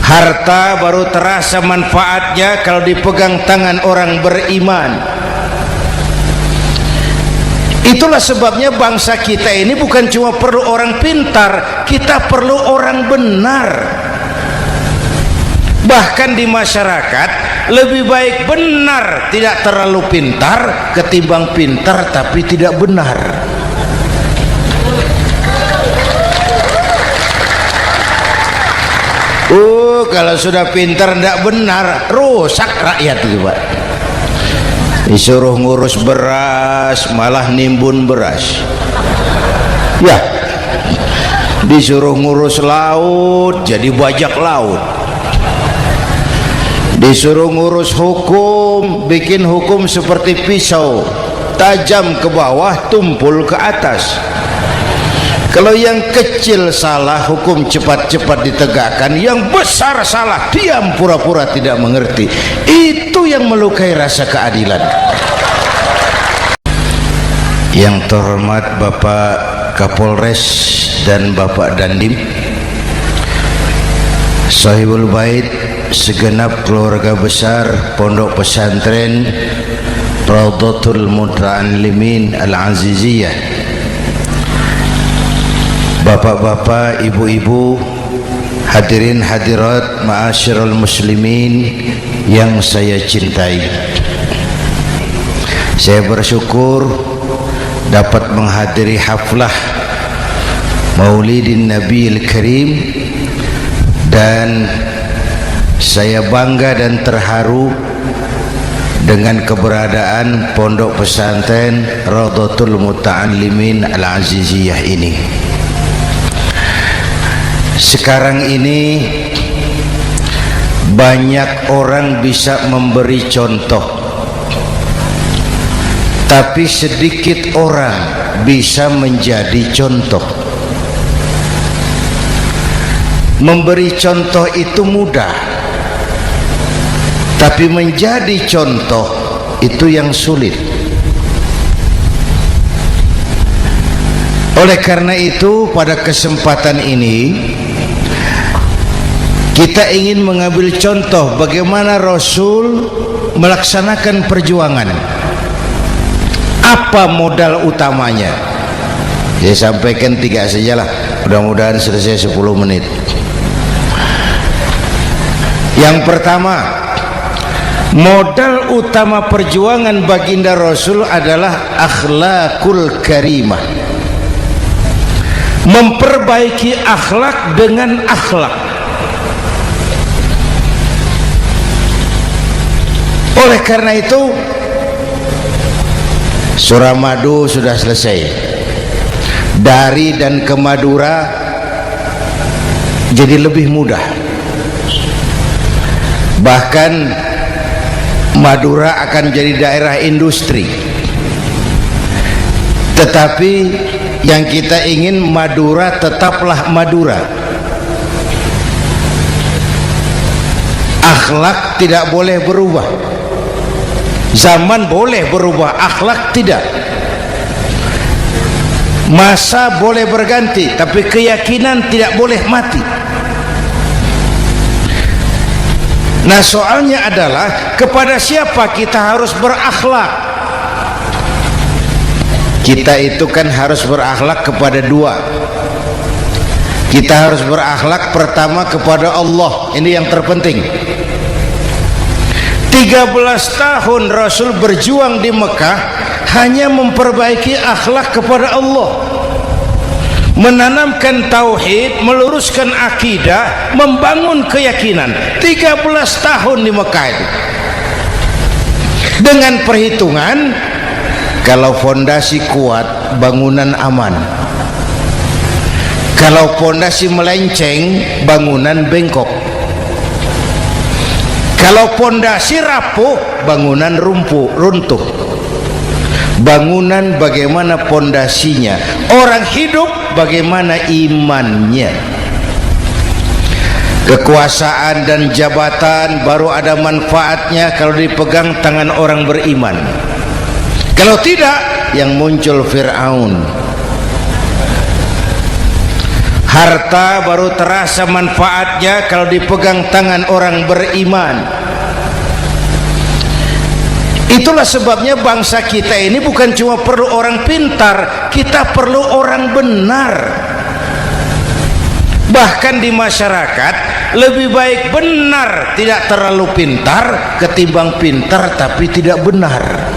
Harta baru terasa manfaatnya kalau dipegang tangan orang beriman. Itulah sebabnya bangsa kita ini bukan cuma perlu orang pintar, kita perlu orang benar. Bahkan di masyarakat lebih baik benar tidak terlalu pintar ketimbang pintar tapi tidak benar. Kalau sudah pintar tidak benar, rusak rakyat itu, Pak. Disuruh ngurus beras malah nimbun beras, ya. Disuruh ngurus laut jadi bajak laut. Disuruh ngurus hukum, bikin hukum seperti pisau, tajam ke bawah, tumpul ke atas. Kalau yang kecil salah, hukum cepat-cepat ditegakkan. Yang besar salah, diam pura-pura tidak mengerti. Itu yang melukai rasa keadilan. Yang terhormat Bapak Kapolres dan Bapak Dandim, Sahibul Bait, segenap keluarga besar Pondok Pesantren Raudhatul Muta'allimin Al-Aziziyah, bapak-bapak, ibu-ibu, hadirin hadirat ma'asyiral muslimin yang saya cintai. Saya bersyukur dapat menghadiri haflah Maulidin Nabiil Karim, dan saya bangga dan terharu dengan keberadaan Pondok Pesantren Raudhatul Muta'allimin Al-Aziziyah ini. Sekarang ini banyak orang bisa memberi contoh, tapi sedikit orang bisa menjadi contoh. Memberi contoh itu mudah, tapi menjadi contoh itu yang sulit. Oleh karena itu, pada kesempatan ini kita ingin mengambil contoh bagaimana Rasul melaksanakan perjuangan. Apa modal utamanya? Saya sampaikan 3 sajalah, mudah-mudahan selesai 10 menit. Yang pertama, modal utama perjuangan baginda Rasul adalah akhlakul karimah. Memperbaiki akhlak dengan akhlak. Oleh karena itu, Suramadu sudah selesai. Dari dan ke Madura jadi lebih mudah. Bahkan Madura akan jadi daerah industri. Tetapi yang kita ingin, Madura tetaplah Madura. Akhlak tidak boleh berubah. Zaman boleh berubah, akhlak tidak. Masa boleh berganti, tapi keyakinan tidak boleh mati. Nah, soalnya adalah kepada siapa kita harus berakhlak. Kita itu kan harus berakhlak kepada 2. Kita harus berakhlak pertama kepada Allah. Ini yang terpenting. 13 tahun Rasul berjuang di Mekah hanya memperbaiki akhlak kepada Allah, menanamkan tauhid, meluruskan akidah, membangun keyakinan. 13 tahun di Mekah itu, dengan perhitungan kalau fondasi kuat, bangunan aman. Kalau fondasi melenceng, bangunan bengkok. Kalau fondasi rapuh, bangunan runtuh. Bangunan bagaimana fondasinya, orang hidup bagaimana imannya. Kekuasaan dan jabatan baru ada manfaatnya kalau dipegang tangan orang beriman. Kalau tidak, yang muncul Fir'aun. Harta baru terasa manfaatnya kalau dipegang tangan orang beriman. Itulah sebabnya bangsa kita ini bukan cuma perlu orang pintar, kita perlu orang benar. Bahkan di masyarakat lebih baik benar tidak terlalu pintar ketimbang pintar tapi tidak benar.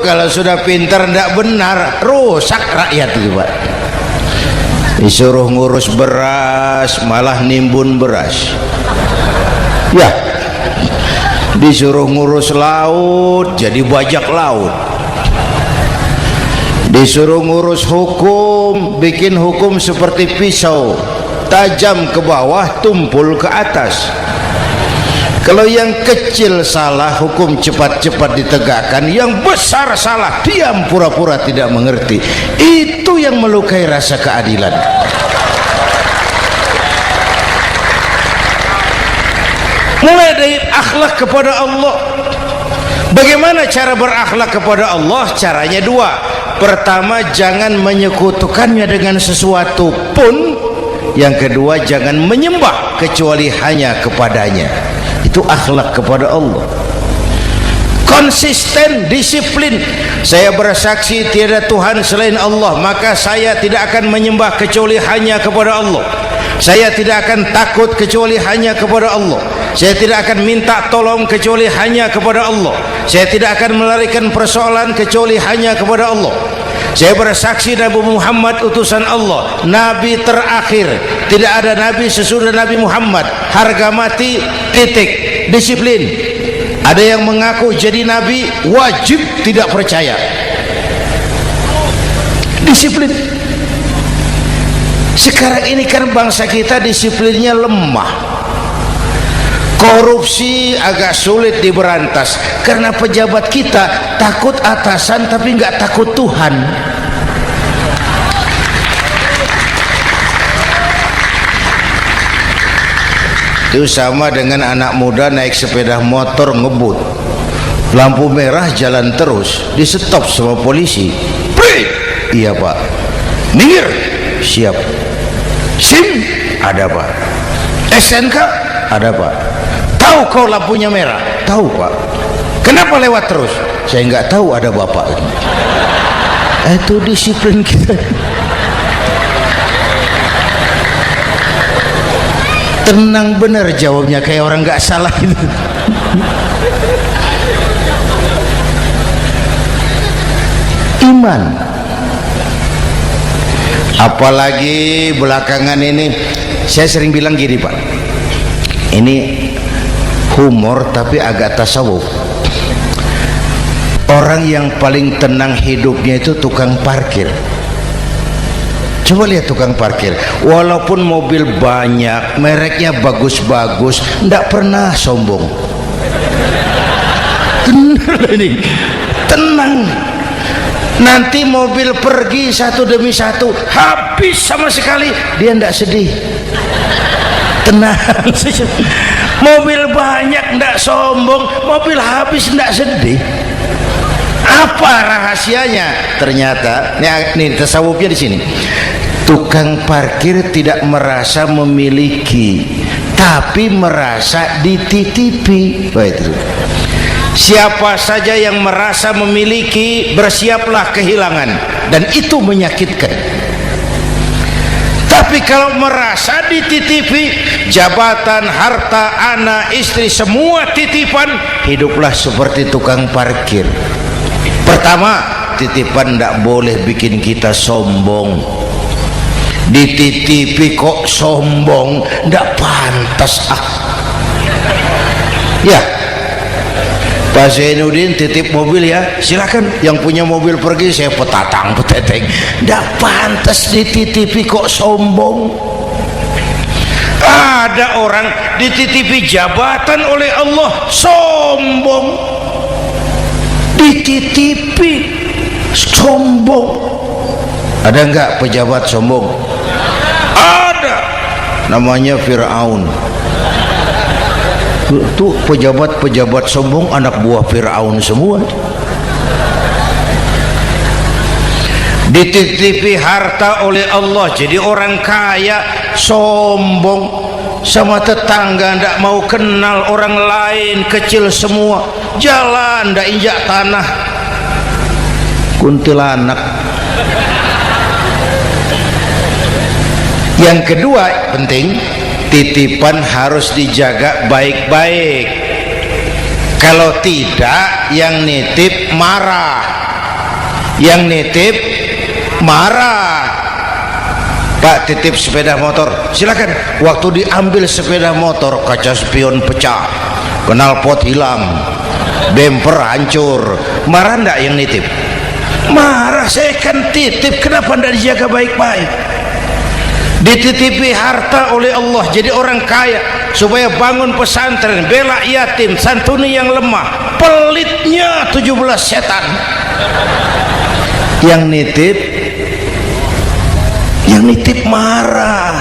Kalau sudah pintar tidak benar, rusak rakyat itu, Pak. Disuruh ngurus beras malah nimbun beras, ya. Disuruh ngurus laut jadi bajak laut. Disuruh ngurus hukum, bikin hukum seperti pisau, tajam ke bawah, tumpul ke atas. Kalau yang kecil salah, hukum cepat-cepat ditegakkan. Yang besar salah, diam pura-pura tidak mengerti. Itu yang melukai rasa keadilan. Mulai dari akhlak kepada Allah. Bagaimana cara berakhlak kepada Allah? Caranya dua. Pertama, jangan menyekutukannya dengan sesuatu pun. Yang kedua, jangan menyembah kecuali hanya kepadanya. Itu akhlak kepada Allah. Konsisten, disiplin. Saya bersaksi tiada Tuhan selain Allah, maka saya tidak akan menyembah kecuali hanya kepada Allah. Saya tidak akan takut kecuali hanya kepada Allah. Saya tidak akan minta tolong kecuali hanya kepada Allah. Saya tidak akan melarikan persoalan kecuali hanya kepada Allah. Saya bersaksi Nabi Muhammad utusan Allah, Nabi terakhir. Tidak ada Nabi sesudah Nabi Muhammad. Harga mati, titik. Disiplin. Ada yang mengaku jadi Nabi, wajib tidak percaya. Disiplin. Sekarang ini kan bangsa kita disiplinnya lemah. Korupsi agak sulit diberantas karena pejabat kita takut atasan tapi nggak takut Tuhan. Itu sama dengan anak muda naik sepeda motor ngebut, lampu merah jalan terus, di stop sama polisi. Break. Iya Pak. Minggir. Siap. SIM ada Pak. SNK ada Pak. Tahu kau lampunya merah? Tahu Pak. Kenapa lewat terus? Saya nggak tahu, ada Bapak. Itu disiplin kita. Tenang bener jawabnya, kayak orang nggak salah gitu. Iman. Apalagi belakangan ini saya sering bilang gini Pak, ini humor tapi agak tasawuf. Orang yang paling tenang hidupnya itu tukang parkir. Coba lihat tukang parkir, walaupun mobil banyak, mereknya bagus-bagus, tidak pernah sombong. Tenang ini, tenang. Nanti mobil pergi satu demi satu, habis sama sekali, dia tidak sedih. Tenang. Mobil banyak tidak sombong, mobil habis tidak sedih. Apa rahasianya? Ternyata ini tasawufnya di sini. Tukang parkir tidak merasa memiliki, tapi merasa dititipi. Itu. Siapa saja yang merasa memiliki, bersiaplah kehilangan, dan itu menyakitkan. Tapi kalau merasa dititipi, jabatan, harta, anak, istri, semua titipan, hiduplah seperti tukang parkir. Pertama, titipan tidak boleh bikin kita sombong. Dititipi kok sombong, tidak pantas ya. Pak Zainuddin titip mobil ya, silakan. Yang punya mobil pergi, saya petatang peteteng. Tidak pantas dititipi kok sombong. Ada orang dititipi jabatan oleh Allah sombong. Dititipi sombong. Ada enggak pejabat sombong? Ada. Namanya Fir'aun. Itu pejabat-pejabat sombong anak buah Fir'aun semua. dititipi harta oleh Allah jadi orang kaya, sombong sama tetangga, ndak mau kenal orang lain, kecil semua, jalan ndak injak tanah, kuntilanak. Yang kedua penting, titipan harus dijaga baik-baik. Kalau tidak, yang nitip marah, yang nitip marah. Pak, titip sepeda motor, silakan. Waktu diambil sepeda motor, kaca spion pecah, knalpot hilang, bemper hancur, marah ndak yang nitip? Marah. Saya kan titip, kenapa ndak dijaga baik-baik? Dititipi harta oleh Allah jadi orang kaya supaya bangun pesantren, bela yatim, santuni yang lemah, pelitnya 17 setan. Yang nitip marah.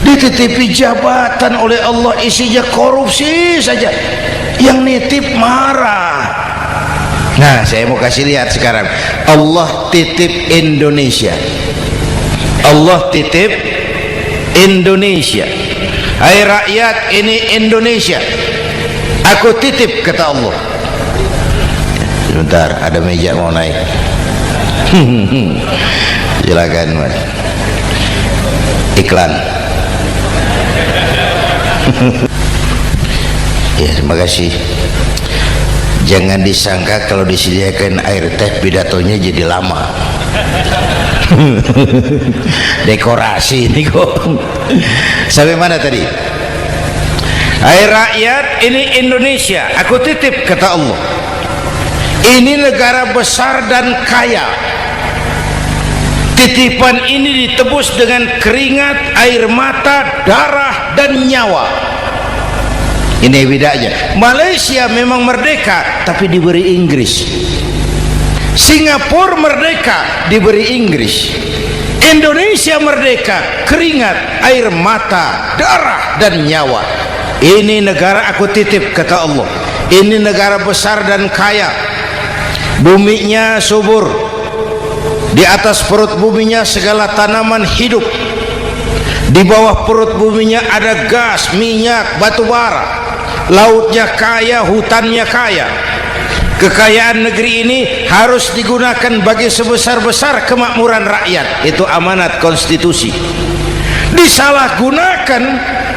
Dititipi jabatan oleh Allah isinya korupsi saja, yang nitip marah. Nah, saya mau kasih lihat sekarang, Allah titip Indonesia. Allah titip Indonesia. Hai rakyat, ini Indonesia, aku titip, kata Allah. Sebentar, ada meja mau naik. Silakan Mas. Iklan. Ya, terima kasih. Jangan disangka kalau disediakan air teh pidatonya jadi lama. Dekorasi ini kok. Sampai mana tadi? Hai rakyat, ini Indonesia, aku titip, kata Allah. Ini negara besar dan kaya. Titipan ini ditebus dengan keringat, air mata, darah, dan nyawa. Ini bedanya. Malaysia memang merdeka tapi diberi Inggris. Singapura merdeka diberi Inggris. Indonesia merdeka, keringat, air mata, darah, dan nyawa. Ini negara aku titip, kata Allah. Ini negara besar dan kaya. Buminya subur. Di atas perut buminya segala tanaman hidup. Di bawah perut buminya ada gas, minyak, batu bara. Lautnya kaya, hutannya kaya. Kekayaan negeri ini harus digunakan bagi sebesar-besar kemakmuran rakyat. Itu amanat konstitusi. Disalahgunakan,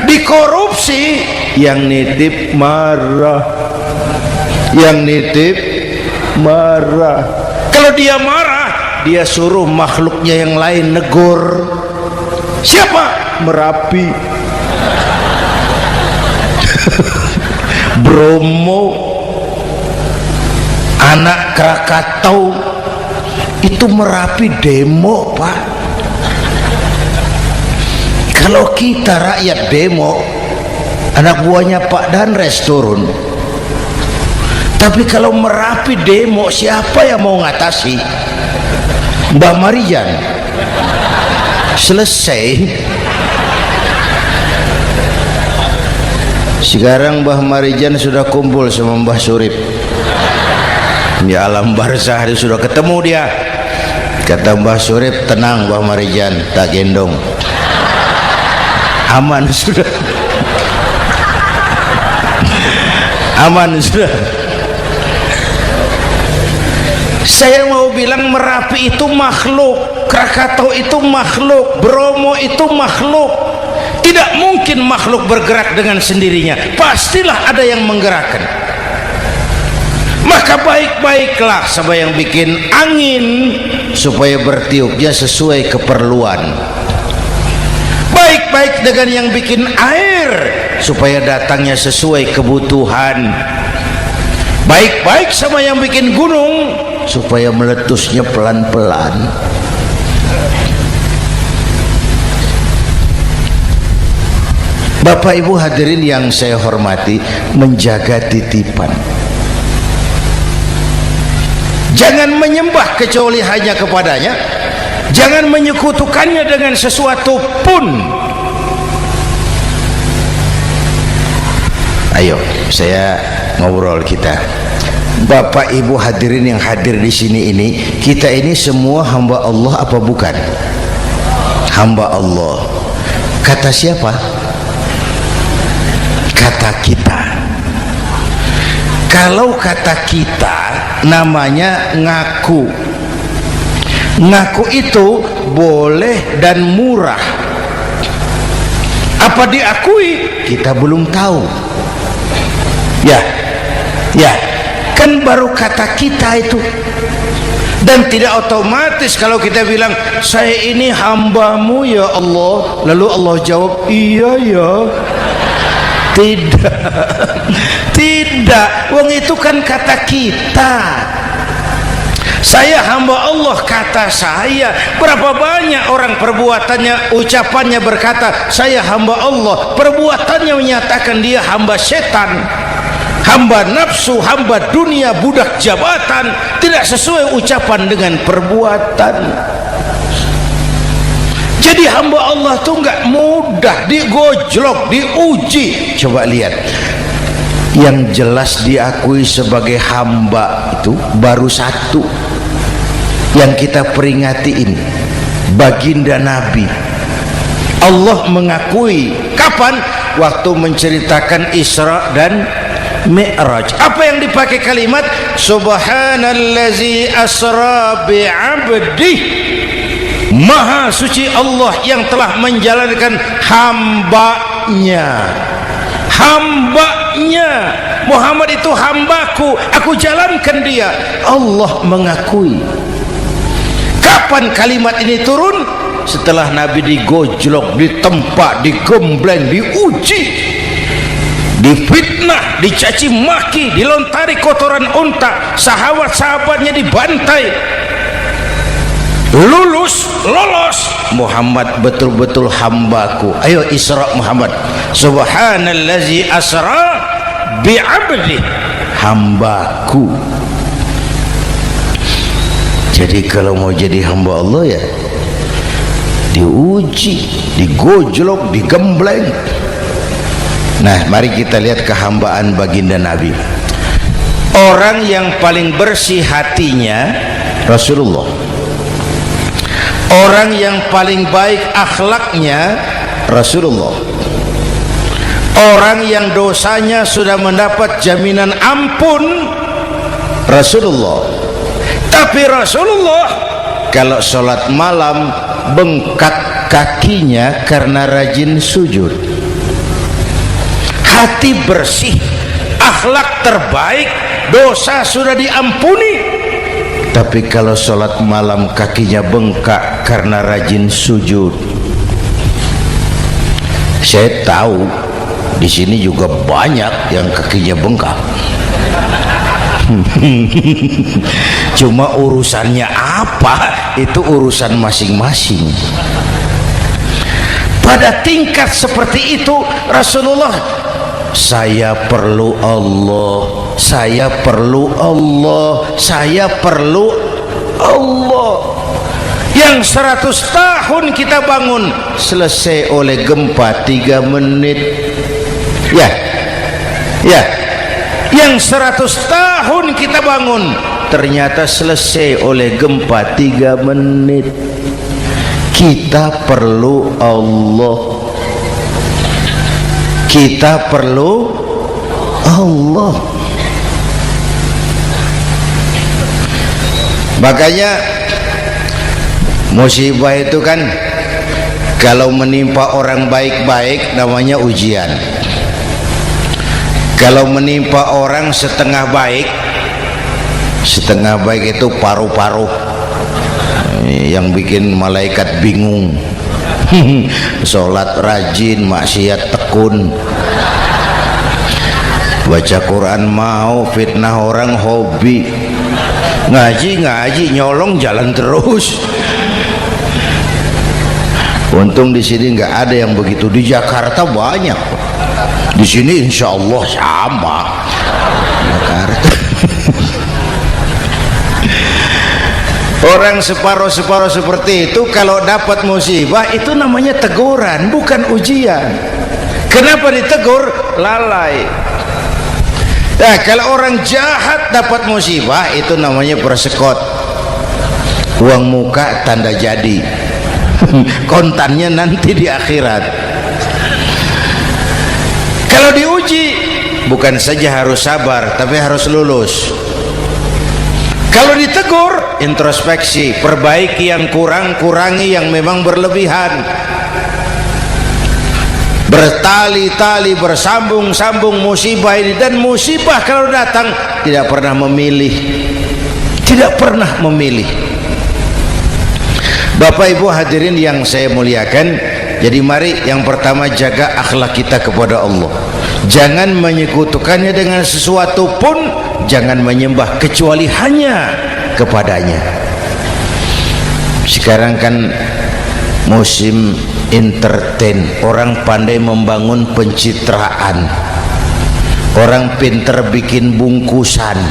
dikorupsi, yang nitip marah. Yang nitip marah. Kalau dia marah, dia suruh makhluknya yang lain negur. Siapa? Merapi, Bromo, anak Krakatau. Itu Merapi demo, Pak. Kalau kita rakyat demo, anak buahnya Pak Danres turun. Tapi kalau Merapi demo, siapa yang mau ngatasi? Mbah Marijan. Selesai. Sekarang Mbah Marijan sudah kumpul sama Mbah Surip di alam barzah, dia sudah ketemu dia. Kata Mbah Surip, tenang Mbah Marijan, tak gendong, aman sudah. Aman sudah. Saya mau bilang Merapi itu makhluk, Krakatau itu makhluk, Bromo itu makhluk. Tidak mungkin makhluk bergerak dengan sendirinya, pastilah ada yang menggerakkan. Maka baik-baiklah sama yang bikin angin supaya bertiupnya sesuai keperluan. Baik-baik dengan yang bikin air supaya datangnya sesuai kebutuhan. Baik-baik sama yang bikin gunung supaya meletusnya pelan-pelan. Bapak Ibu hadirin yang saya hormati, menjaga titipan. Jangan menyembah kecuali hanya kepadanya. Jangan menyekutukannya dengan sesuatu pun. Ayo, saya ngobrol kita. Bapak Ibu hadirin yang hadir di sini ini, kita ini semua hamba Allah apa bukan? Hamba Allah. Kata siapa? Kata kita. Kalau kata kita namanya ngaku. Ngaku itu boleh dan murah. Apa diakui? Kita belum tahu. Ya, kan baru kata kita itu. Dan tidak otomatis kalau kita bilang saya ini hambamu ya Allah, lalu Allah jawab iya ya. Tidak, wong itu kan kata kita. Saya hamba Allah kata saya. Berapa banyak orang perbuatannya, ucapannya berkata saya hamba Allah, perbuatannya menyatakan dia hamba setan, hamba nafsu, hamba dunia, budak jabatan. Tidak sesuai ucapan dengan perbuatan. Jadi hamba Allah itu enggak mudah, digojlok, diuji. Coba lihat, yang jelas diakui sebagai hamba itu baru satu yang kita peringati ini, baginda Nabi. Allah mengakui kapan? Waktu menceritakan Isra dan Mi'raj. Apa yang dipakai kalimat? Subhanallazi asra bi'abdih. Maha suci Allah yang telah menjalankan hambanya. Hambanya Muhammad itu hambaku, aku jalankan dia. Allah mengakui. Kapan kalimat ini turun? Setelah Nabi digojlok, ditempa, digembleng, diuji, difitnah, dicaci maki, dilontari kotoran unta, sahabat-sahabatnya dibantai. Lolos, Muhammad betul-betul hambaku. Ayo Isra Muhammad. Subhanallazi asra bi'abdi, hambaku. Jadi kalau mau jadi hamba Allah ya diuji, digojlok, digembleng. Nah, mari kita lihat kehambaan baginda Nabi. Orang yang paling bersih hatinya Rasulullah. Orang yang paling baik akhlaknya Rasulullah. Orang yang dosanya sudah mendapat jaminan ampun Rasulullah. Tapi Rasulullah kalau sholat malam bengkak kakinya karena rajin sujud. Hati bersih, akhlak terbaik, dosa sudah diampuni. Tapi kalau sholat malam kakinya bengkak karena rajin sujud. Saya tahu di sini juga banyak yang kakinya bengkak. Cuma urusannya apa? Itu urusan masing-masing. Pada tingkat seperti itu Rasulullah, saya perlu Allah, saya perlu Allah, saya perlu Allah. Yang 100 tahun kita bangun selesai oleh gempa 3 menit. Ya. Yang 100 tahun kita bangun ternyata selesai oleh gempa 3 menit. Kita perlu Allah. Kita perlu Allah. Makanya musibah itu kan kalau menimpa orang baik-baik namanya ujian. Kalau menimpa orang setengah baik itu paru-paru yang bikin malaikat bingung. Sholat rajin, maksiat tekun, baca Quran mau, fitnah orang hobi, ngaji nyolong jalan terus. Untung di sini nggak ada yang begitu. Di Jakarta banyak. Di sini insya Allah sama. Jakarta. Orang separuh-separuh seperti itu kalau dapat musibah itu namanya teguran, bukan ujian. Kenapa ditegur? Lalai. Nah, kalau orang jahat dapat musibah itu namanya persekot. Uang muka tanda jadi. Kontannya nanti di akhirat. Kalau diuji bukan saja harus sabar tapi harus lulus. Kalau ditegur introspeksi, perbaiki yang kurang, kurangi yang memang berlebihan. Bertali-tali, bersambung-sambung musibah ini, dan musibah kalau datang tidak pernah memilih, tidak pernah memilih. Bapak Ibu hadirin yang saya muliakan, jadi mari yang pertama jaga akhlak kita kepada Allah. Jangan menyekutukannya dengan sesuatu pun, jangan menyembah kecuali hanya kepadanya. Sekarang kan musim entertain, orang pandai membangun pencitraan, orang pinter bikin bungkusan.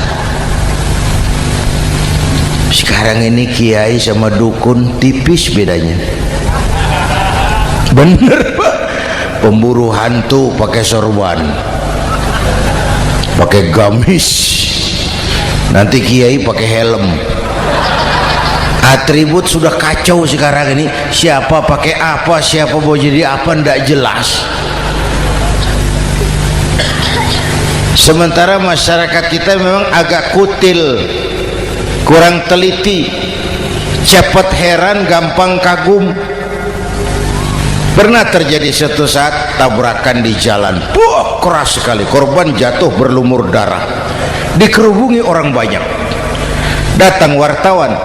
Sekarang ini kiai sama dukun tipis bedanya. Bener Pak, pemburu hantu pakai sorban, pakai gamis, nanti kiai pakai helm. Atribut sudah kacau sekarang ini, siapa pakai apa, siapa mau jadi apa ndak jelas. Sementara masyarakat kita memang agak kutil, kurang teliti, cepat heran, gampang kagum. Pernah terjadi suatu saat tabrakan di jalan, keras sekali, korban jatuh berlumur darah, dikerubungi orang banyak. Datang wartawan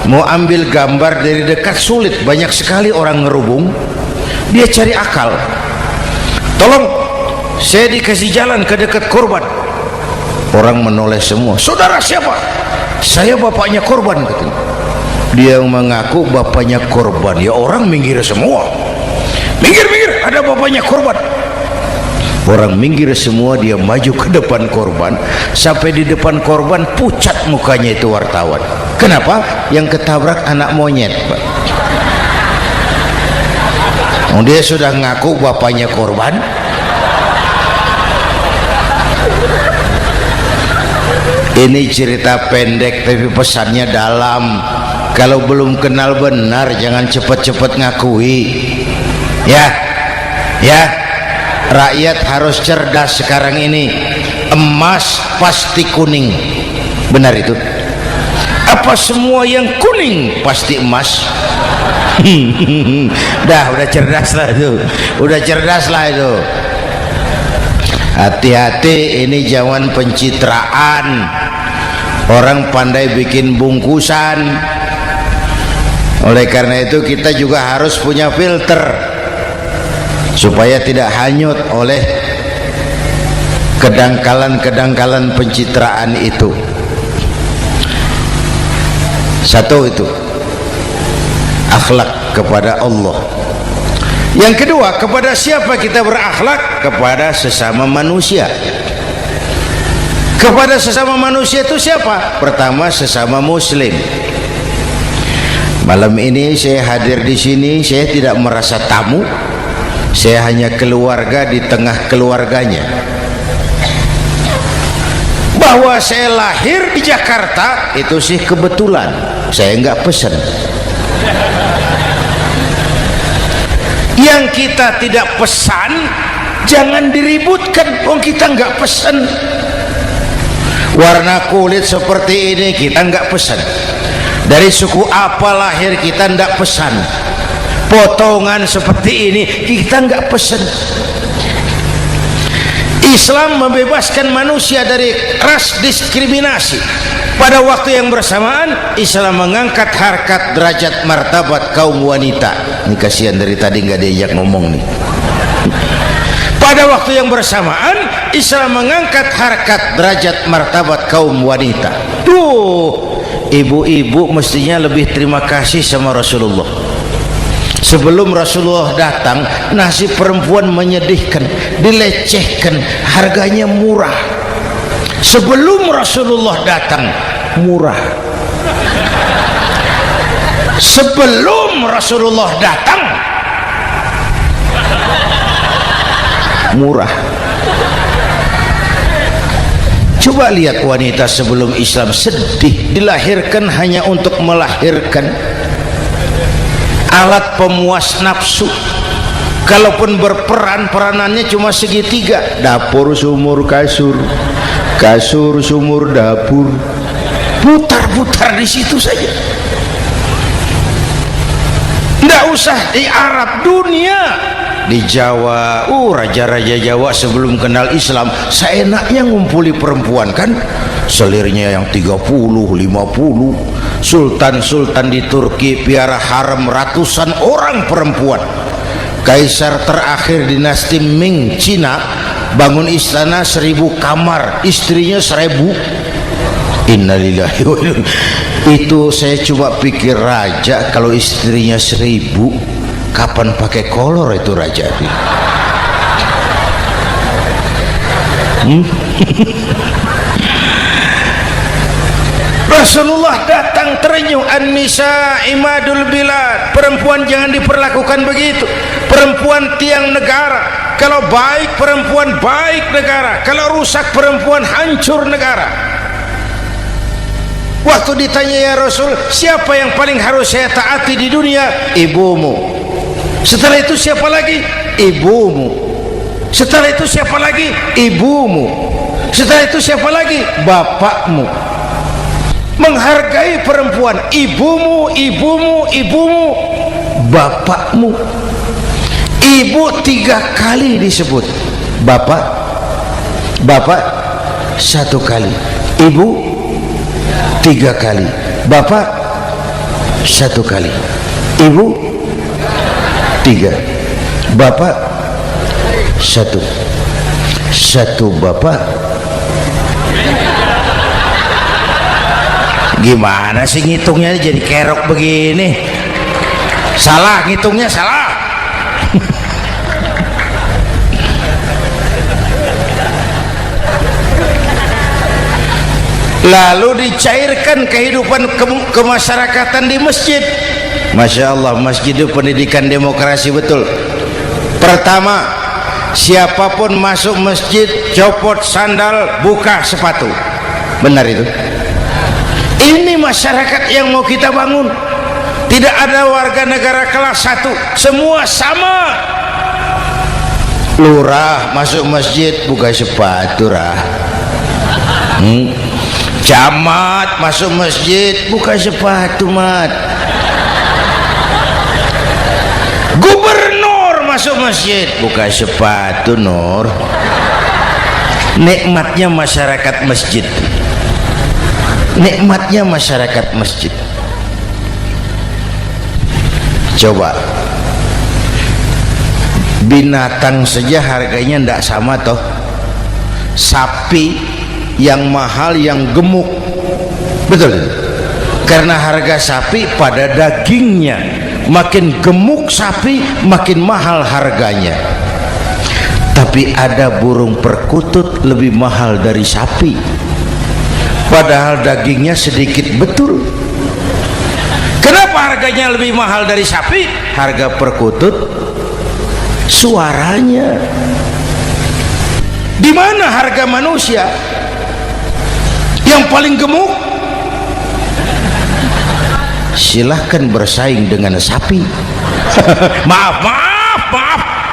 mau ambil gambar dari dekat, sulit, banyak sekali orang ngerubung. Dia cari akal, tolong saya dikasih jalan ke dekat korban. Orang menoleh semua. Saudara siapa? Saya bapaknya korban, katanya. Dia mengaku bapaknya korban. Ya orang minggir semua, minggir, ada bapaknya korban. Orang minggir semua, dia maju ke depan korban. Sampai di depan korban pucat mukanya itu wartawan. Kenapa? Yang ketabrak anak monyet, Pak. Dia sudah ngaku bapaknya korban. Ini cerita pendek tapi pesannya dalam. Kalau belum kenal benar jangan cepat-cepat ngakui. Ya, rakyat harus cerdas sekarang ini. Emas pasti kuning, benar itu? Apa semua yang kuning pasti emas? udah cerdas lah itu, udah cerdas lah itu. Hati-hati, ini zaman pencitraan. Orang pandai bikin bungkusan. Oleh karena itu kita juga harus punya filter supaya tidak hanyut oleh kedangkalan-kedangkalan pencitraan itu. Satu itu akhlak kepada Allah. Yang kedua, kepada siapa kita berakhlak? Kepada sesama manusia. Kepada sesama manusia itu siapa? Pertama, sesama muslim. Malam ini saya hadir di sini, saya tidak merasa tamu. Saya hanya keluarga di tengah keluarganya. Bahwa saya lahir di Jakarta itu sih kebetulan, saya nggak pesan. Yang kita tidak pesan jangan diributkan, kita nggak pesan. Warna kulit seperti ini kita nggak pesan. Dari suku apa lahir kita nggak pesan. Potongan seperti ini kita nggak pesan. Islam membebaskan manusia dari ras diskriminasi. Pada waktu yang bersamaan Islam mengangkat harkat, derajat, martabat kaum wanita. Ini kasihan dari tadi nggak diajak ngomong nih. Pada waktu yang bersamaan Islam mengangkat harkat, derajat, martabat kaum wanita. Tuh, ibu-ibu mestinya lebih terima kasih sama Rasulullah. Sebelum Rasulullah datang, nasib perempuan menyedihkan, dilecehkan, harganya murah. Sebelum Rasulullah datang, murah. Sebelum Rasulullah datang, murah. Coba lihat wanita sebelum Islam, sedih, dilahirkan hanya untuk melahirkan, alat pemuas nafsu. Kalaupun berperan, peranannya cuma segitiga, dapur sumur kasur, kasur sumur dapur, putar-putar di situ saja. Tidak usah di Arab, dunia, di Jawa, raja-raja Jawa sebelum kenal Islam seenaknya ngumpuli perempuan kan, selirnya yang 30, 50. Sultan-sultan di Turki piara harem ratusan orang perempuan. Kaisar terakhir dinasti Ming Cina bangun istana 1000 kamar, istrinya 1000. Innalillahi wa inna. Itu saya cuma pikir, raja kalau istrinya 1000, kapan pakai kolor itu raja? Rasulullah datang terenyuh, an-nisa imadul bilad, perempuan jangan diperlakukan begitu, perempuan tiang negara. Kalau baik perempuan, baik negara. Kalau rusak perempuan, hancur negara. Waktu ditanya, ya Rasul, siapa yang paling harus saya taati di dunia? Ibumu. Setelah itu siapa lagi? Ibumu. Setelah itu siapa lagi? Ibumu. Setelah itu siapa lagi? Bapakmu. Menghargai perempuan, ibumu, ibumu, ibumu, bapakmu. Ibu 3 kali disebut, bapak 1 kali, ibu 3 kali, bapak 1 kali, ibu 3, bapak 1, bapak. Gimana sih ngitungnya jadi kerok begini? Salah ngitungnya, salah. Lalu dicairkan kehidupan kemasyarakatan di masjid. Masya Allah, masjid itu pendidikan demokrasi betul. Pertama, siapapun masuk masjid copot sandal, buka sepatu. Benar itu? Ini masyarakat yang mau kita bangun. Tidak ada warga negara kelas 1, semua sama. Lurah masuk masjid buka sepatu, Camat masuk masjid buka sepatu, mat. Gubernur masuk masjid buka sepatu, Nur. Nikmatnya masyarakat masjid. Nikmatnya masyarakat masjid. Coba binatang saja harganya tidak sama toh. Sapi yang mahal, yang gemuk, betul? Karena harga sapi pada dagingnya. Makin gemuk sapi, makin mahal harganya. Tapi ada burung perkutut lebih mahal dari sapi, padahal dagingnya sedikit, betul. Kenapa harganya lebih mahal dari sapi? Harga perkutut suaranya. Di mana harga manusia yang paling gemuk? Silahkan bersaing dengan sapi.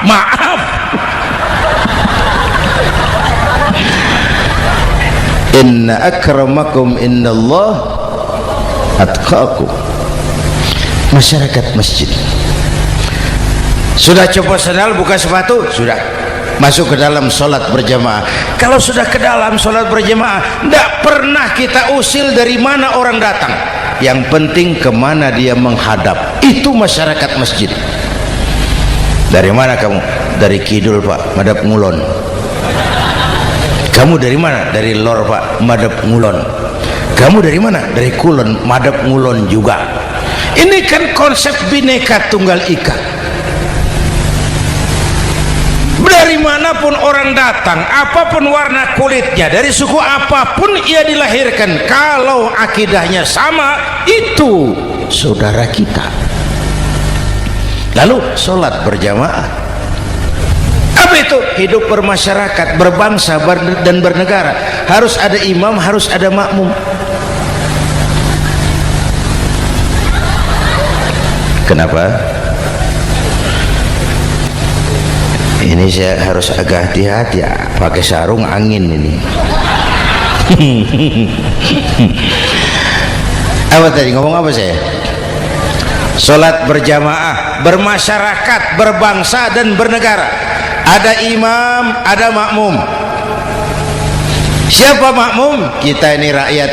maaf. Inna akramakum indallah atqakum. Masyarakat masjid sudah copot sandal, buka sepatu, sudah masuk ke dalam sholat berjamaah. Kalau sudah ke dalam sholat berjamaah, tidak pernah kita usil dari mana orang datang. Yang penting kemana dia menghadap. Itu masyarakat masjid. Dari mana kamu? Dari kidul, Pak, madhab ngulon. Kamu dari mana? Dari lor, Pak, madhab ngulon. Kamu dari mana? Dari kulon, madhab ngulon juga. Ini kan konsep bineka tunggal ika. Dari manapun orang datang, apapun warna kulitnya, dari suku apapun ia dilahirkan, kalau akidahnya sama, itu saudara kita. Lalu sholat berjamaah. Apa itu? Hidup bermasyarakat, berbangsa dan bernegara. Harus ada imam, harus ada makmum. Kenapa? Ini saya harus agak hati-hati ya, pakai sarung angin ini. Apa tadi ngomong apa saya? Salat berjamaah, bermasyarakat, berbangsa dan bernegara. Ada imam, ada makmum. Siapa makmum? Kita ini rakyat.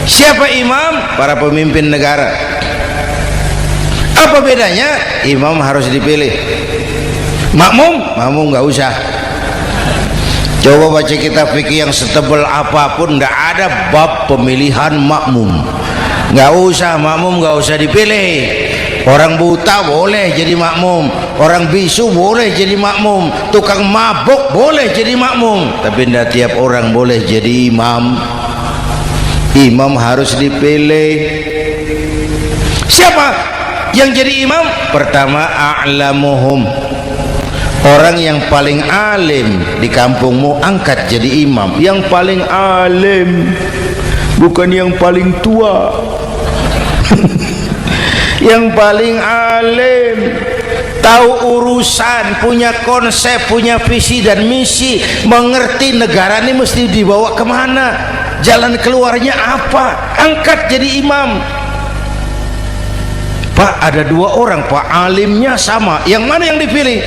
Siapa imam? Para pemimpin negara. Apa bedanya? Imam harus dipilih, makmum nggak usah. Coba baca kitab fikih yang setebal apapun, nggak ada bab pemilihan makmum. Nggak usah, makmum nggak usah dipilih. Orang buta boleh jadi makmum, orang bisu boleh jadi makmum, tukang mabuk boleh jadi makmum, tapi tidak tiap orang boleh jadi imam. Imam harus dipilih. Siapa yang jadi imam? Pertama, a'lamuhum, orang yang paling alim di kampungmu angkat jadi imam. Yang paling alim, bukan yang paling tua. Yang paling alim, tahu urusan, punya konsep, punya visi dan misi, mengerti negara ini mesti dibawa kemana, jalan keluarnya apa, angkat jadi imam. Pak, ada dua orang Pak, alimnya sama, yang mana yang dipilih?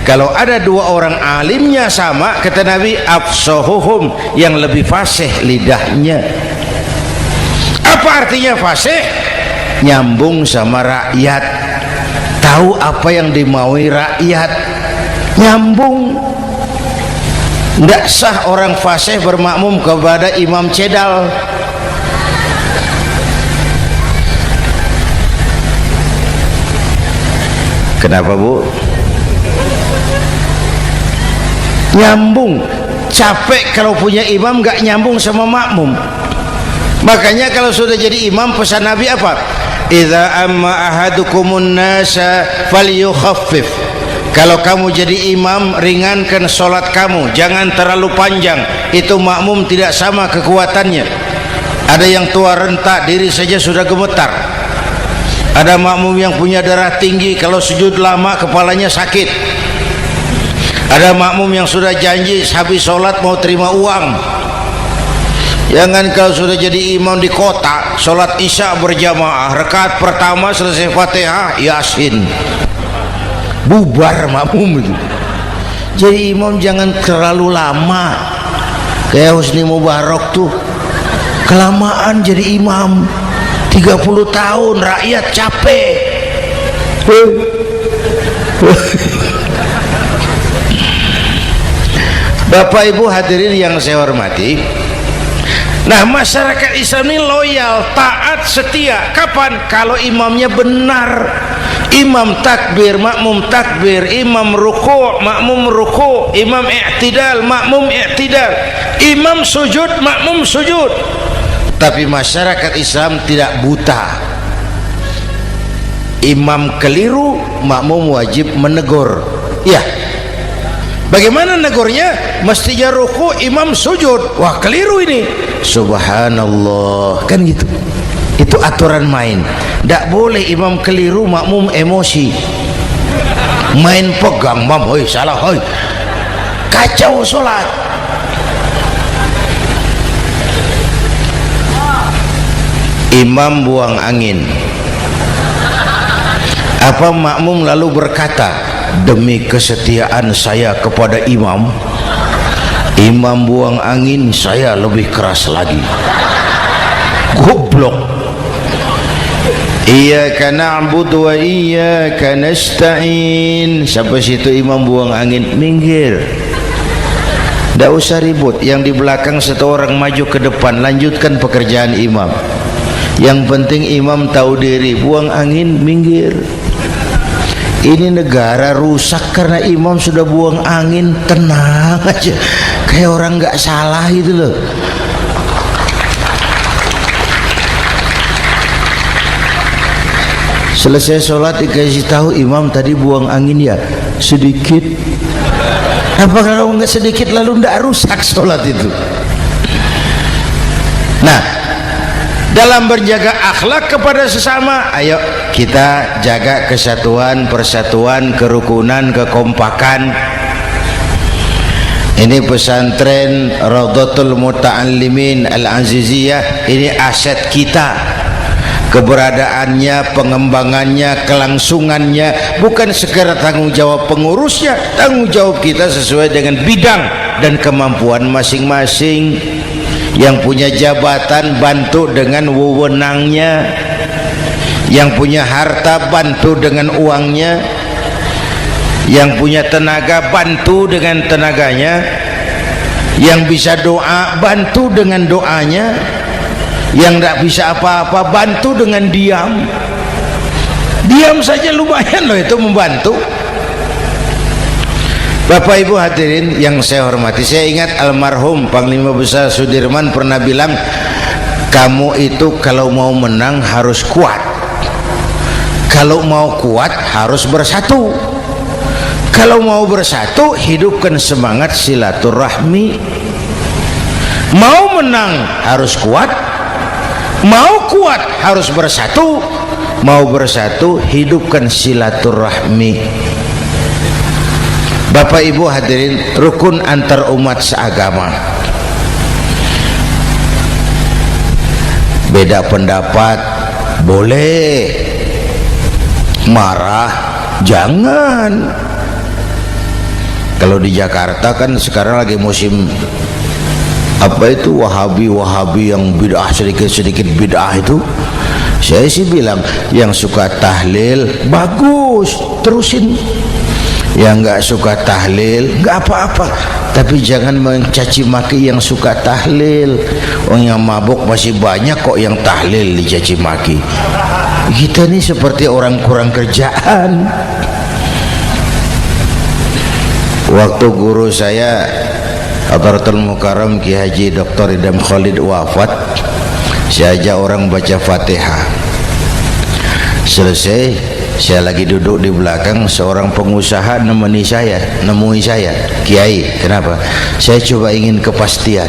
Kalau ada dua orang alimnya sama, kata Nabi, afsahuhum, yang lebih fasih lidahnya. Apa artinya fasih? Nyambung sama rakyat, tahu apa yang dimaui rakyat, nyambung. Tidak sah orang fasih bermakmum kepada imam cedal. Kenapa Bu? Nyambung. Capek kalau punya imam gak nyambung sama makmum. Makanya kalau sudah jadi imam, pesan Nabi apa? Idza amma ahadukumun nasa falyukhaffif. Kalau kamu jadi imam, ringankan solat kamu, jangan terlalu panjang. Itu makmum tidak sama kekuatannya. Ada yang tua renta, diri saja sudah gemetar. Ada makmum yang punya darah tinggi, kalau sujud lama kepalanya sakit. Ada makmum yang sudah janji habis sholat mau terima uang. Jangan kalau sudah jadi imam di kota, sholat isya berjamaah, rakaat pertama selesai Fatihah, Yasin, bubar makmum itu. Jadi imam jangan terlalu lama. Kayak Husni Mubarak tuh, kelamaan jadi imam, 30 tahun, rakyat capek. Bapak Ibu hadirin yang saya hormati, nah masyarakat Islam ini loyal, taat, setia. Kapan? Kalau imamnya benar. Imam takbir, makmum takbir, imam ruku', makmum ruku', imam i'tidal, makmum i'tidal, imam sujud, makmum sujud. Tapi masyarakat Islam tidak buta. Imam keliru, makmum wajib menegur. Ya, bagaimana negurnya? Mestinya ruku, imam sujud. Wah, keliru ini. Subhanallah, kan gitu. Itu aturan main. Tidak boleh imam keliru, makmum emosi, main pegang, mam, hoi salah, hoi, kacau sholat. Imam buang angin, apa makmum lalu berkata, demi kesetiaan saya kepada imam, imam buang angin, saya lebih keras lagi. Goblok. Iyyaka na'budu wa iyyaka nasta'in. Sampai situ imam buang angin, minggir. Tidak usah ribut. Yang di belakang satu orang maju ke depan, lanjutkan pekerjaan imam. Yang penting imam tahu diri, buang angin, minggir. Ini negara rusak karena imam sudah buang angin. Tenang aja, kayak orang nggak salah itu loh. Selesai sholat dikasih tahu imam tadi buang angin ya sedikit. Apa kalau nggak sedikit lalu ndak rusak sholat itu? Nah, dalam berjaga akhlak kepada sesama, ayo kita jaga kesatuan, persatuan, kerukunan, kekompakan. Ini pesantren Raudhatul Muta'allimin Al-Aziziyah, ini aset kita. Keberadaannya, pengembangannya, kelangsungannya bukan sekedar tanggung jawab pengurusnya, tanggung jawab kita sesuai dengan bidang dan kemampuan masing-masing. Yang punya jabatan bantu dengan wewenangnya, yang punya harta bantu dengan uangnya, yang punya tenaga bantu dengan tenaganya, yang bisa doa bantu dengan doanya, yang tidak bisa apa-apa bantu dengan diam. Diam saja lumayan loh itu membantu. Bapak Ibu hadirin yang saya hormati, saya ingat almarhum Panglima Besar Sudirman pernah bilang, kamu itu kalau mau menang harus kuat, kalau mau kuat harus bersatu, kalau mau bersatu hidupkan semangat silaturahmi. Mau menang harus kuat, mau kuat harus bersatu, mau bersatu hidupkan silaturahmi. Bapak Ibu hadirin, rukun antar umat seagama. Beda pendapat boleh, marah jangan. Kalau di Jakarta kan sekarang lagi musim apa itu wahabi yang bid'ah, sedikit bid'ah itu. Saya sih bilang yang suka tahlil bagus, terusin. Yang nggak suka tahlil nggak apa-apa, tapi jangan mencaci maki yang suka tahlil. Orang yang mabuk masih banyak kok yang tahlil dicaci maki. Kita ini seperti orang kurang kerjaan. Waktu guru saya Hadratul Mukarram Ki Haji Dr. Idham Khalid wafat, saya ajak orang baca Fatihah. Selesai, saya lagi duduk di belakang, seorang pengusaha nemui saya, Kiai, kenapa? Saya coba ingin kepastian.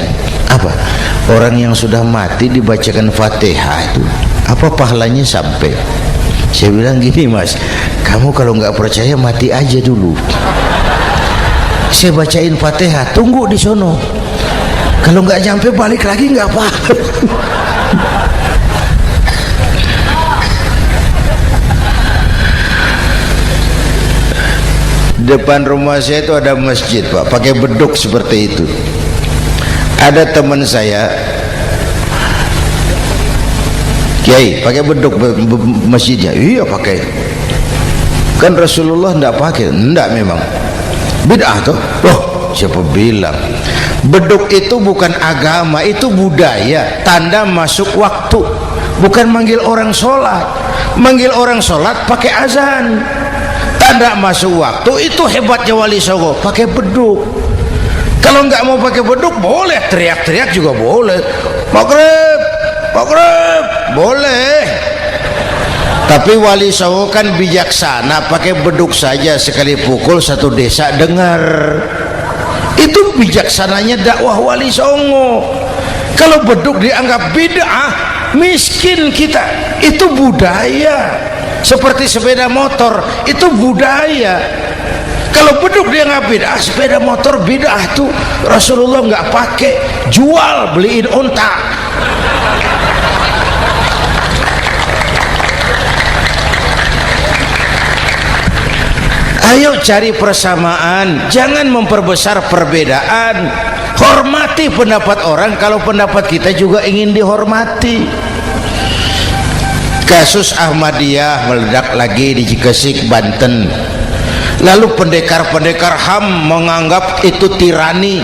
Apa? Orang yang sudah mati dibacakan Fatihah itu apa pahalanya sampai? Saya bilang gini, Mas, kamu kalau nggak percaya mati aja dulu. Saya bacain Fatihah, tunggu di sono. Kalau nggak nyampe balik lagi nggak apa-apa. Depan rumah saya itu ada masjid, Pak, pakai beduk seperti itu. Ada teman saya, Kiai, pakai beduk masjidnya. Iya pakai. Kan Rasulullah enggak pakai. Enggak memang. Bid'ah tuh. Loh, siapa bilang? Beduk itu bukan agama, itu budaya, tanda masuk waktu. Bukan manggil orang sholat. Manggil orang sholat pakai azan. Tanda masuk waktu, itu hebatnya Wali Songo, pakai beduk. Kalau nggak mau pakai beduk boleh, teriak-teriak juga boleh. Maghrib, maghrib, boleh. Tapi Wali Songo kan bijaksana, pakai beduk saja, sekali pukul satu desa dengar. Itu bijaksananya dakwah Wali Songo. Kalau beduk dianggap bid'ah, miskin kita. Itu budaya. Seperti sepeda motor, itu budaya. Kalau beduk dia nggak bid'ah, sepeda motor bid'ah tuh. Rasulullah nggak pakai, jual, beliin unta. Ayo cari persamaan, jangan memperbesar perbedaan. Hormati pendapat orang kalau pendapat kita juga ingin dihormati. Kasus Ahmadiyah meledak lagi di Cikesik, Banten. Lalu pendekar-pendekar HAM menganggap itu tirani,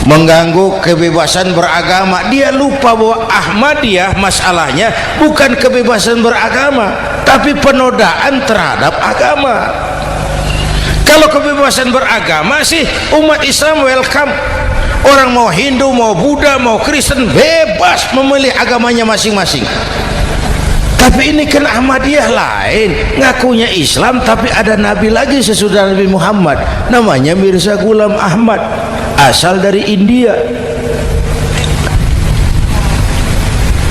mengganggu kebebasan beragama. Dia lupa bahwa Ahmadiyah masalahnya bukan kebebasan beragama, tapi penodaan terhadap agama. Kalau kebebasan beragama sih umat Islam welcome. Orang mau Hindu, mau Buddha, mau Kristen bebas memilih agamanya masing-masing. Tapi ini kan Ahmadiyah lain, ngakunya Islam tapi ada nabi lagi sesudah Nabi Muhammad, namanya Mirza Ghulam Ahmad, asal dari India.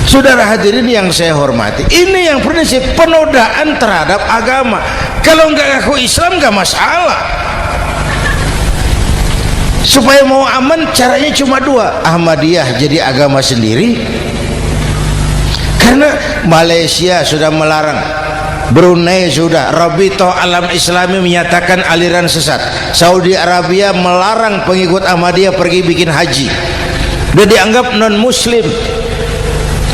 Saudara hadirin yang saya hormati, ini yang prinsip penodaan terhadap agama. Kalau nggak ngaku Islam nggak masalah. Supaya mau aman caranya cuma dua, Ahmadiyah jadi agama sendiri, karena Malaysia sudah melarang, Brunei sudah, Rabitoh Alam Islami menyatakan aliran sesat, Saudi Arabia melarang pengikut Ahmadiyah pergi bikin haji, udah dianggap non muslim.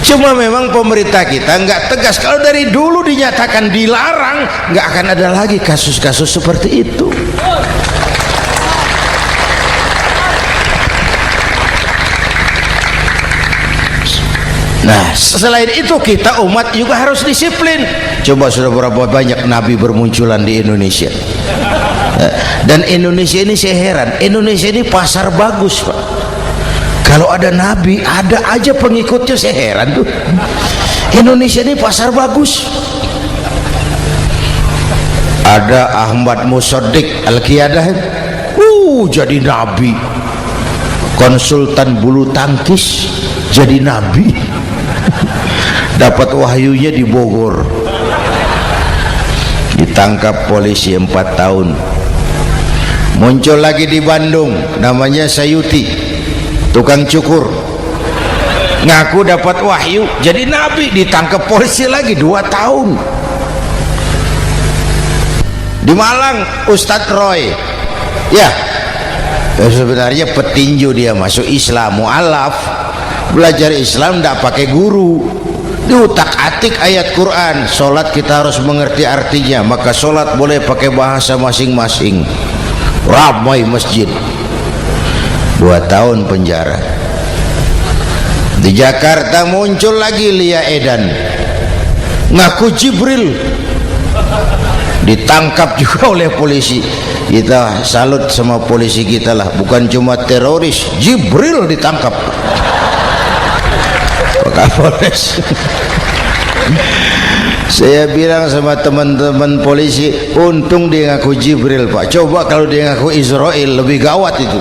Cuma memang pemerintah kita nggak tegas. Kalau dari dulu dinyatakan dilarang, nggak akan ada lagi kasus-kasus seperti itu. Nah, selain itu kita umat juga harus disiplin. Coba sudah berapa banyak nabi bermunculan di Indonesia. Dan Indonesia ini saya heran, Indonesia ini pasar bagus, Pak. Kalau ada nabi, ada aja pengikutnya, saya heran tuh. Indonesia ini pasar bagus. Ada Ahmad Musaddiq Al-Qiyadah, jadi nabi. Konsultan bulu tangkis jadi nabi. Dapat wahyunya di Bogor, ditangkap polisi 4 tahun. Muncul lagi di Bandung, namanya Sayuti, tukang cukur, ngaku dapat wahyu jadi nabi, ditangkap polisi lagi 2 tahun. Di Malang Ustadz Roy, ya sebenarnya petinju, dia masuk Islam, mu'alaf, belajar Islam tidak pakai guru, diutak-atik ayat Quran. Sholat kita harus mengerti artinya, maka sholat boleh pakai bahasa masing-masing. Ramai masjid, 2 tahun penjara. Di Jakarta muncul lagi Lia Edan, ngaku Jibril, ditangkap juga oleh polisi. Kita salut sama polisi kita lah, bukan cuma teroris, Jibril ditangkap Kapolres. Saya bilang sama teman-teman polisi, untung dia ngaku Jibril, Pak. Coba kalau dia ngaku Israel, lebih gawat itu.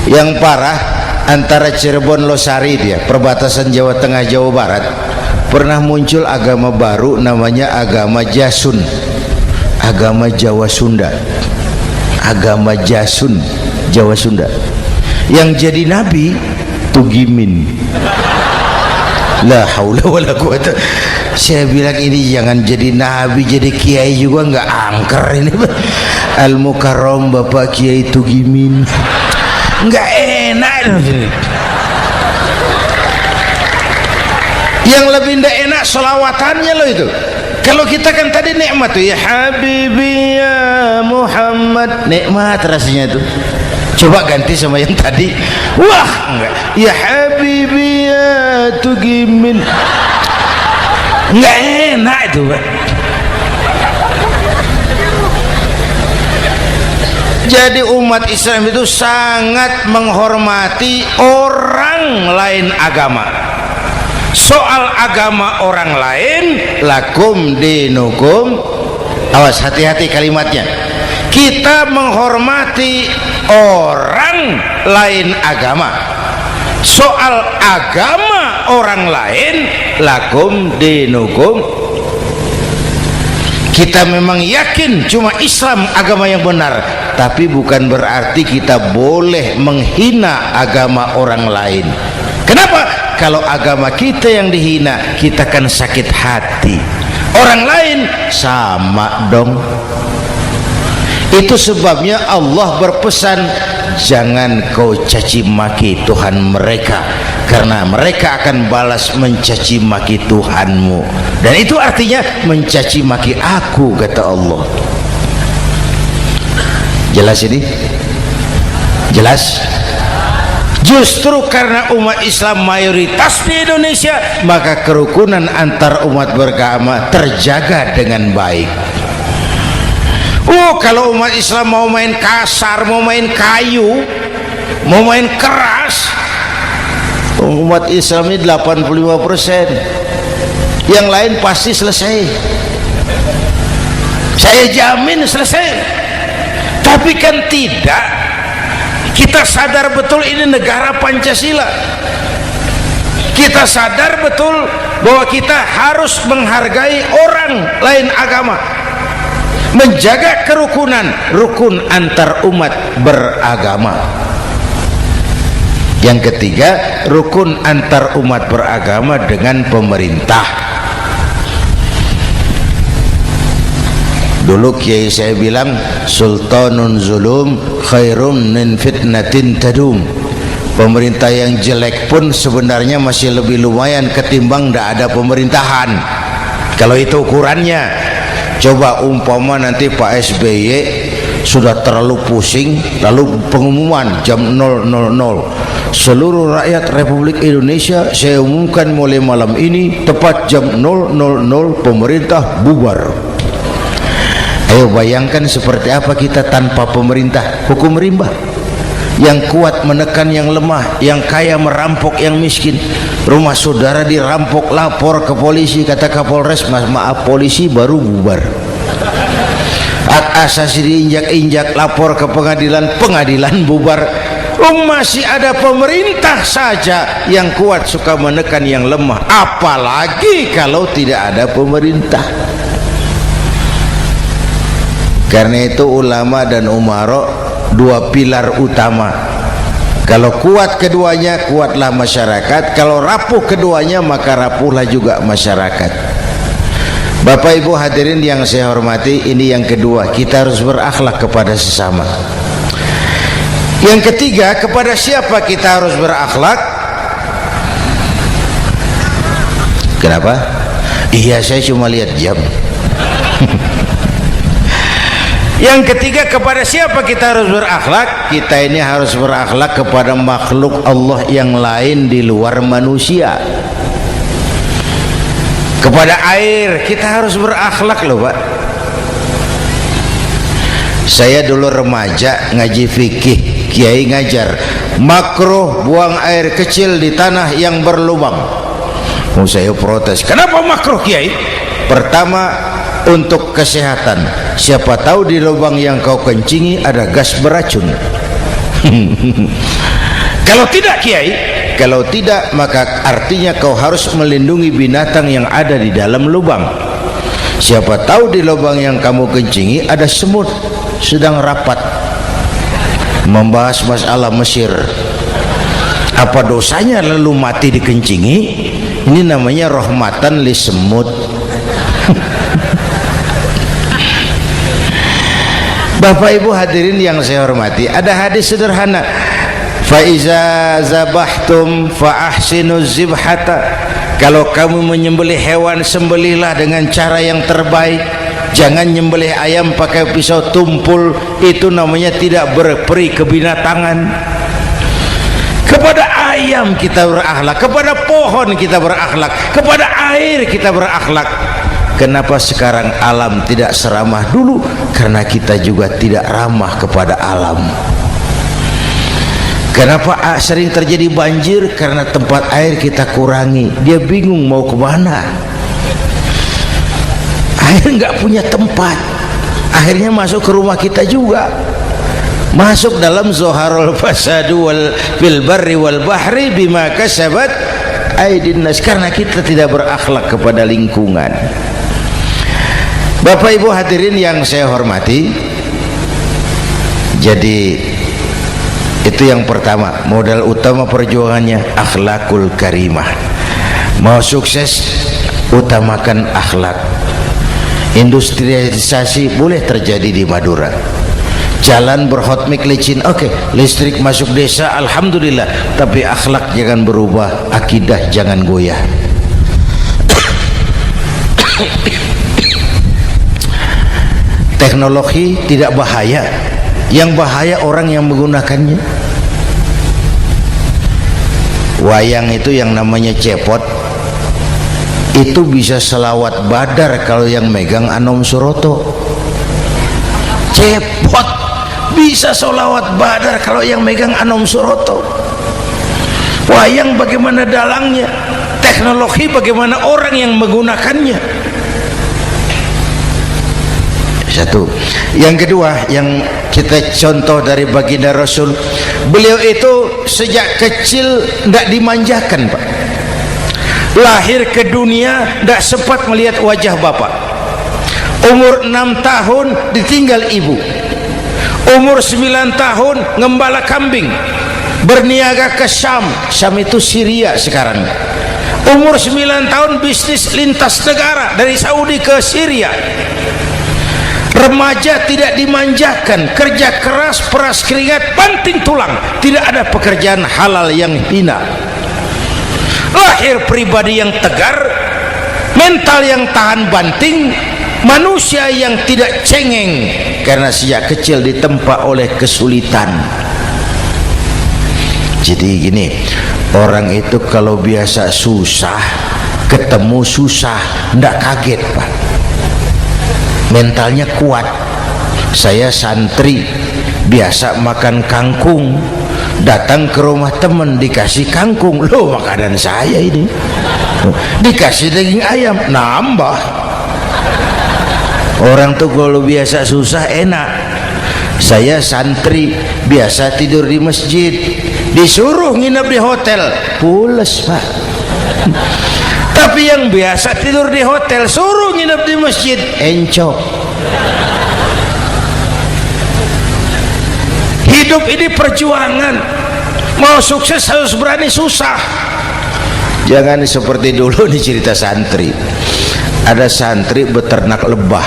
Yang parah, antara Cirebon Losari, dia perbatasan Jawa Tengah Jawa Barat, pernah muncul agama baru namanya agama Jasun, agama Jawa Sunda, agama Jasun Jawa Sunda. Yang jadi nabi Tugimin. La haula wala quwata. Saya bilang ini jangan jadi nabi, jadi kiai juga nggak angker ini. Al Mukarram Bapak Kiai Tugimin, nggak enak. Yang lebih nggak enak selawatannya loh itu. Kalau kita kan tadi nikmat tuh, ya Habibi ya Muhammad, nikmat rasanya tuh. Coba ganti sama yang tadi, wah enggak, ya Habibi ya Tugimin, enggak enak itu, Pak. Jadi umat Islam itu sangat menghormati orang lain agama. Soal agama orang lain, lakum dinukum, awas hati-hati kalimatnya. Kita menghormati orang lain agama. Soal agama orang lain, lakum dinukum, kita memang yakin cuma Islam agama yang benar, tapi bukan berarti kita boleh menghina agama orang lain. Kenapa? Kalau agama kita yang dihina, kita kan sakit hati. Orang lain sama dong. Itu sebabnya Allah berpesan, jangan kau caci maki Tuhan mereka, karena mereka akan balas mencaci maki Tuhanmu. Dan itu artinya mencaci maki aku, kata Allah. Jelas ini? Jelas? Justru karena umat Islam mayoritas di Indonesia, maka kerukunan antar umat beragama terjaga dengan baik. Kalau umat Islam mau main kasar, mau main kayu, mau main keras, Umat Islam ini 85%, yang lain pasti selesai, saya jamin selesai. Tapi kan tidak, kita sadar betul ini negara Pancasila, kita sadar betul bahwa kita harus menghargai orang lain agama, menjaga kerukunan, rukun antar umat beragama. Yang ketiga, rukun antar umat beragama dengan pemerintah. Dulu kiai saya bilang, sultanun zulum khairum min fitnatin tadum. Pemerintah yang jelek pun sebenarnya masih lebih lumayan ketimbang tidak ada pemerintahan, kalau itu ukurannya. Coba umpama nanti Pak SBY sudah terlalu pusing, lalu pengumuman jam 000, seluruh rakyat Republik Indonesia saya umumkan mulai malam ini tepat jam 000 pemerintah bubar. Ayo bayangkan seperti apa kita tanpa pemerintah. Hukum rimba, yang kuat menekan yang lemah, yang kaya merampok yang miskin. Rumah saudara dirampok, lapor ke polisi, kata Kapolres, maaf polisi, baru bubar. Hak asasi diinjak-injak, lapor ke pengadilan, pengadilan bubar. Masih ada pemerintah saja yang kuat suka menekan yang lemah, apalagi kalau tidak ada pemerintah. Karena itu ulama dan umara dua pilar utama. Kalau kuat keduanya, kuatlah masyarakat. Kalau rapuh keduanya, maka rapuhlah juga masyarakat. Bapak Ibu hadirin yang saya hormati, ini yang kedua, kita harus berakhlak kepada sesama. Yang ketiga, kepada siapa kita harus berakhlak? Kenapa? Iya, saya cuma lihat jam. Yang ketiga, kepada siapa kita harus berakhlak? Kita ini harus berakhlak kepada makhluk Allah yang lain di luar manusia. Kepada air kita harus berakhlak loh Pak. Saya dulu remaja ngaji fikih, kiai ngajar makruh buang air kecil di tanah yang berlubang. Saya protes, kenapa makruh kiai? Pertama, untuk kesehatan, siapa tahu di lubang yang kau kencingi ada gas beracun. Kalau tidak kiai, kalau tidak maka artinya kau harus melindungi binatang yang ada di dalam lubang. Siapa tahu di lubang yang kamu kencingi ada semut sedang rapat membahas masalah Mesir. Apa dosanya lalu mati dikencingi? Ini namanya rahmatan li semut. Bapak Ibu hadirin yang saya hormati, ada hadis sederhana, fa iza zabahtum fa ahsinu zibhata. Kalau kamu menyembelih hewan, sembelihlah dengan cara yang terbaik. Jangan nyembelih ayam pakai pisau tumpul, itu namanya tidak berperi kebinatangan. Kepada ayam kita berakhlak, kepada pohon kita berakhlak, kepada air kita berakhlak. Kenapa sekarang alam tidak seramah dulu? Karena kita juga tidak ramah kepada alam. Kenapa sering terjadi banjir? Karena tempat air kita kurangi. Dia bingung mau kemana. Air nggak punya tempat, akhirnya masuk ke rumah kita juga, masuk dalam zoharul fasadu wal fil barri wal bahri bima kasabat aydin nas, karena kita tidak berakhlak kepada lingkungan. Bapak Ibu hadirin yang saya hormati, jadi itu yang pertama, modal utama perjuangannya akhlakul karimah. Mau sukses, utamakan akhlak. Industrialisasi boleh terjadi di Madura, jalan berhotmik licin, oke, listrik masuk desa, alhamdulillah, tapi akhlak jangan berubah, akidah jangan goyah. Teknologi tidak bahaya, yang bahaya orang yang menggunakannya. Wayang itu yang namanya cepot, itu bisa selawat badar kalau yang megang Anom Suroto. Cepot bisa selawat badar kalau yang megang Anom Suroto. Wayang bagaimana dalangnya, teknologi bagaimana orang yang menggunakannya. Satu. Yang kedua, yang kita contoh dari baginda Rasul, beliau itu sejak kecil tidak dimanjakan, Pak. Lahir ke dunia tidak sempat melihat wajah bapak. Umur 6 tahun ditinggal ibu. Umur 9 tahun ngembala kambing, berniaga ke Syam. Syam itu Syria sekarang. Umur 9 tahun bisnis lintas negara dari Saudi ke Syria. Remaja tidak dimanjakan, kerja keras, peras keringat, banting tulang, tidak ada pekerjaan halal yang hina. Lahir pribadi yang tegar, mental yang tahan banting, manusia yang tidak cengeng karena sejak kecil ditempa oleh kesulitan. Jadi gini, orang itu kalau biasa susah, ketemu susah, ndak kaget, Pak. Mentalnya kuat. Saya santri biasa makan kangkung, datang ke rumah teman dikasih kangkung, loh makanan saya ini, dikasih daging ayam, nambah. Orang tuh kalau biasa susah enak. Saya santri biasa tidur di masjid, disuruh nginep di hotel, pules, Pak. Tapi yang biasa tidur di hotel suruh nginep di masjid, encok. Hidup ini perjuangan. Mau sukses harus berani susah. Jangan seperti dulu nih cerita santri. Ada santri beternak lebah,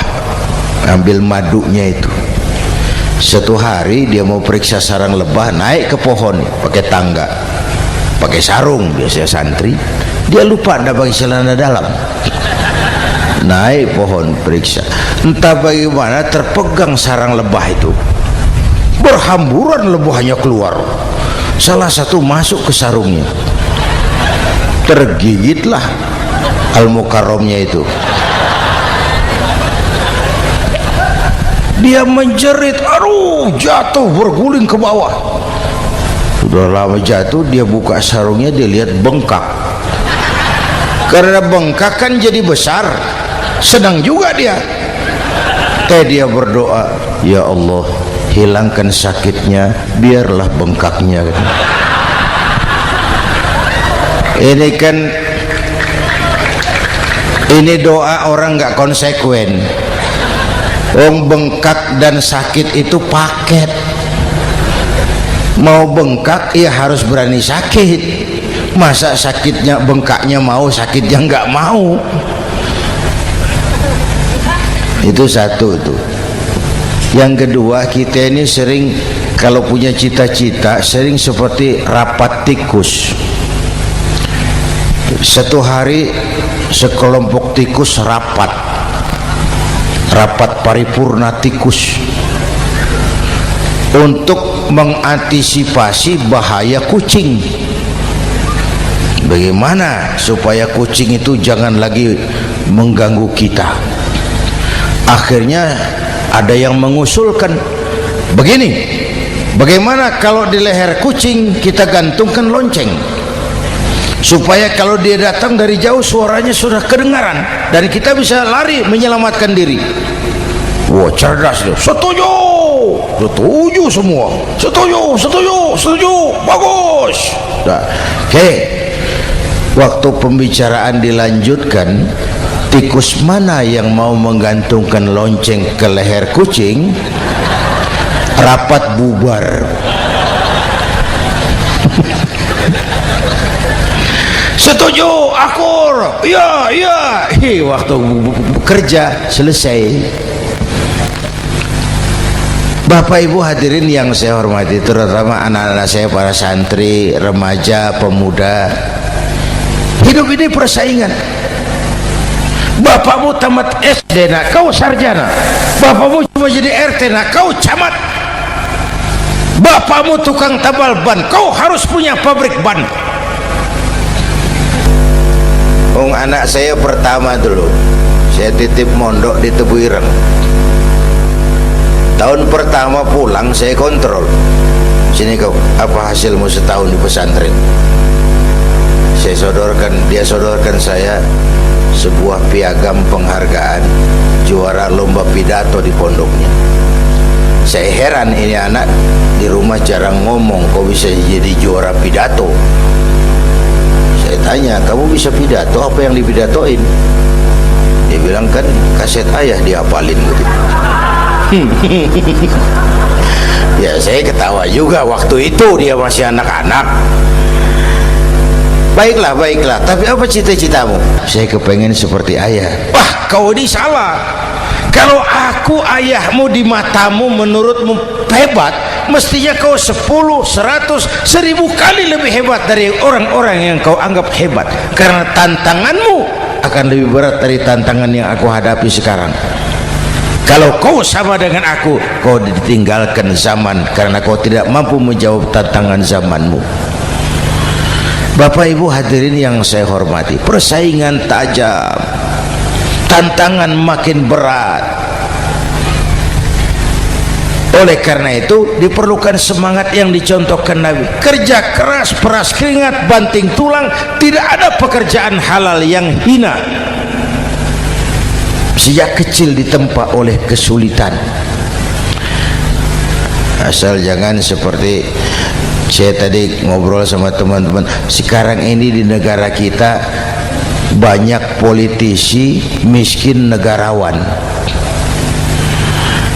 ambil madunya itu. Satu hari dia mau periksa sarang lebah, naik ke pohon pakai tangga, pakai sarung biasanya santri. Dia lupa ada pakai celana dalam. Naik pohon periksa, entah bagaimana terpegang sarang lebah itu, berhamburan lebahnya keluar. Salah satu masuk ke sarungnya, tergigitlah Al-Mukarramnya itu. Dia menjerit, aduh, jatuh berguling ke bawah. Sudah lama jatuh, dia buka sarungnya, dia lihat bengkak. Karena bengkak kan jadi besar, senang juga dia. Dia berdoa, ya Allah, hilangkan sakitnya, biarlah bengkaknya. Ini doa orang nggak konsekuen. Bengkak dan sakit itu paket. Mau bengkak ya harus berani sakit. Masa sakitnya bengkaknya mau, sakitnya nggak mau. Itu satu tuh. Yang kedua, kita ini sering kalau punya cita-cita sering seperti rapat tikus. Satu hari sekelompok tikus rapat paripurna tikus untuk mengantisipasi bahaya kucing. Bagaimana supaya kucing itu jangan lagi mengganggu kita? Akhirnya ada yang mengusulkan begini, bagaimana kalau di leher kucing kita gantungkan lonceng, supaya kalau dia datang dari jauh suaranya sudah kedengaran dan kita bisa lari menyelamatkan diri. Wah, cerdas dia. Setuju semua. Setuju, bagus. Nah, oke. Waktu pembicaraan dilanjutkan, tikus mana yang mau menggantungkan lonceng ke leher kucing? Rapat bubar. Setuju, akur. Iya. Waktu kerja selesai. Bapak Ibu hadirin yang saya hormati, terutama anak-anak saya, para santri, remaja, pemuda. Hidup ini persaingan. Bapakmu tamat SD, nak kau sarjana. Bapakmu cuma jadi RT, nak kau camat. Bapakmu tukang tabal ban, kau harus punya pabrik ban. Anak saya pertama dulu, saya titip mondok di Tebu Ireng. Tahun pertama pulang saya kontrol, sini kau, apa hasilmu setahun di pesantren? Dia sodorkan saya sebuah piagam penghargaan juara lomba pidato di pondoknya. Saya heran, ini anak di rumah jarang ngomong, kok bisa jadi juara pidato? Saya tanya, kamu bisa pidato, apa yang dipidatoin? Dia bilang, kan kaset ayah dihafalin gitu. Ya saya ketawa juga, waktu itu dia masih anak-anak. Baiklah, tapi apa cita-citamu? Saya kepengen seperti ayah. Wah, kau ini salah. Kalau aku ayahmu di matamu, menurutmu hebat, mestinya kau 10, 100, 1000 kali lebih hebat dari orang-orang yang kau anggap hebat. Karena tantanganmu akan lebih berat dari tantangan yang aku hadapi sekarang. Kalau kau sama dengan aku, kau ditinggalkan zaman karena kau tidak mampu menjawab tantangan zamanmu. Bapak Ibu hadirin yang saya hormati, persaingan tajam, tantangan makin berat. Oleh karena itu diperlukan semangat yang dicontohkan Nabi. Kerja keras, peras keringat, banting tulang. Tidak ada pekerjaan halal yang hina. Sejak kecil ditempa oleh kesulitan. Asal jangan seperti saya tadi ngobrol sama teman-teman, sekarang ini di negara kita banyak politisi miskin negarawan.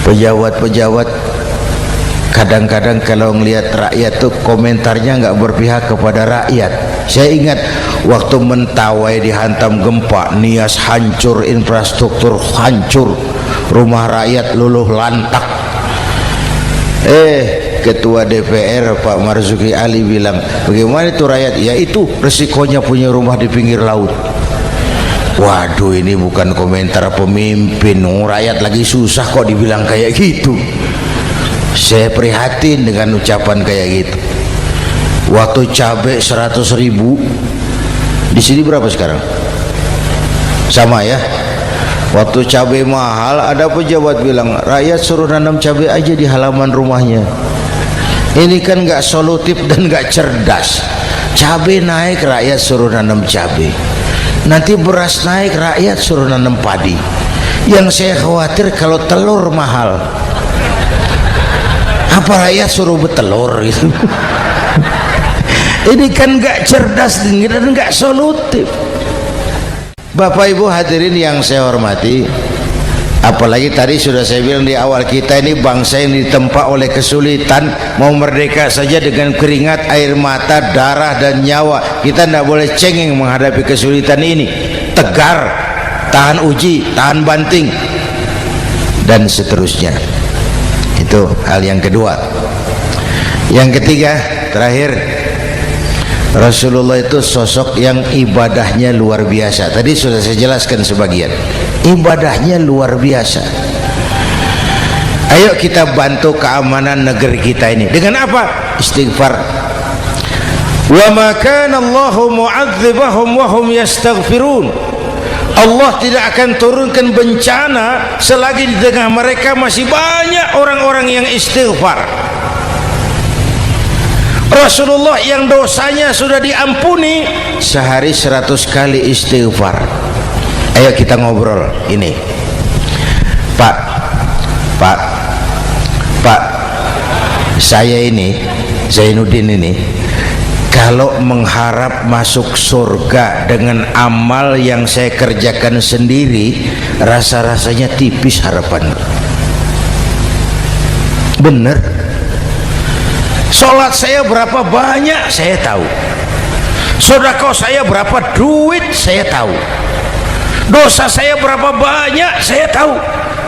Pejabat-pejabat kadang-kadang kalau ngelihat rakyat tuh komentarnya nggak berpihak kepada rakyat. Saya ingat waktu Mentawai dihantam gempa, Nias hancur, infrastruktur hancur, rumah rakyat luluh lantak. Ketua DPR Pak Marzuki Ali bilang, bagaimana itu rakyat? Ya itu resikonya punya rumah di pinggir laut. Waduh, ini bukan komentar pemimpin, rakyat lagi susah kok dibilang kayak gitu. Saya prihatin dengan ucapan kayak gitu. Waktu cabai 100.000, di sini berapa sekarang? Sama ya. Waktu cabai mahal, ada pejabat bilang, rakyat suruh nanam cabai aja di halaman rumahnya. Ini kan nggak solutif dan nggak cerdas. Cabai naik, rakyat suruh nanam cabai. Nanti beras naik, rakyat suruh nanam padi. Yang saya khawatir kalau telur mahal, apa rakyat suruh bertelur gitu? Ini kan nggak cerdas dan nggak solutif. Bapak Ibu hadirin yang saya hormati, apalagi tadi sudah saya bilang di awal, kita ini bangsa yang ditempa oleh kesulitan. Mau merdeka saja dengan keringat, air mata, darah dan nyawa. Kita tidak boleh cengeng menghadapi kesulitan ini. Tegar, tahan uji, tahan banting, dan seterusnya. Itu hal yang kedua. Yang ketiga, terakhir, Rasulullah itu sosok yang ibadahnya luar biasa. Tadi sudah saya jelaskan sebagian. Ibadahnya luar biasa. Ayo kita bantu keamanan negeri kita ini. Dengan apa? Istighfar. Wa ma kana Allahu mu'adzibahum wa hum yastaghfirun. Allah tidak akan turunkan bencana selagi di tengah mereka masih banyak orang-orang yang istighfar. Rasulullah yang dosanya sudah diampuni sehari 100 kali istighfar. Ayo kita ngobrol ini. Pak, saya ini Zainuddin ini, kalau mengharap masuk surga dengan amal yang saya kerjakan sendiri, rasa-rasanya tipis harapan. Bener. Sholat saya berapa banyak saya tahu, sedekah saya berapa duit saya tahu, dosa saya berapa banyak saya tahu.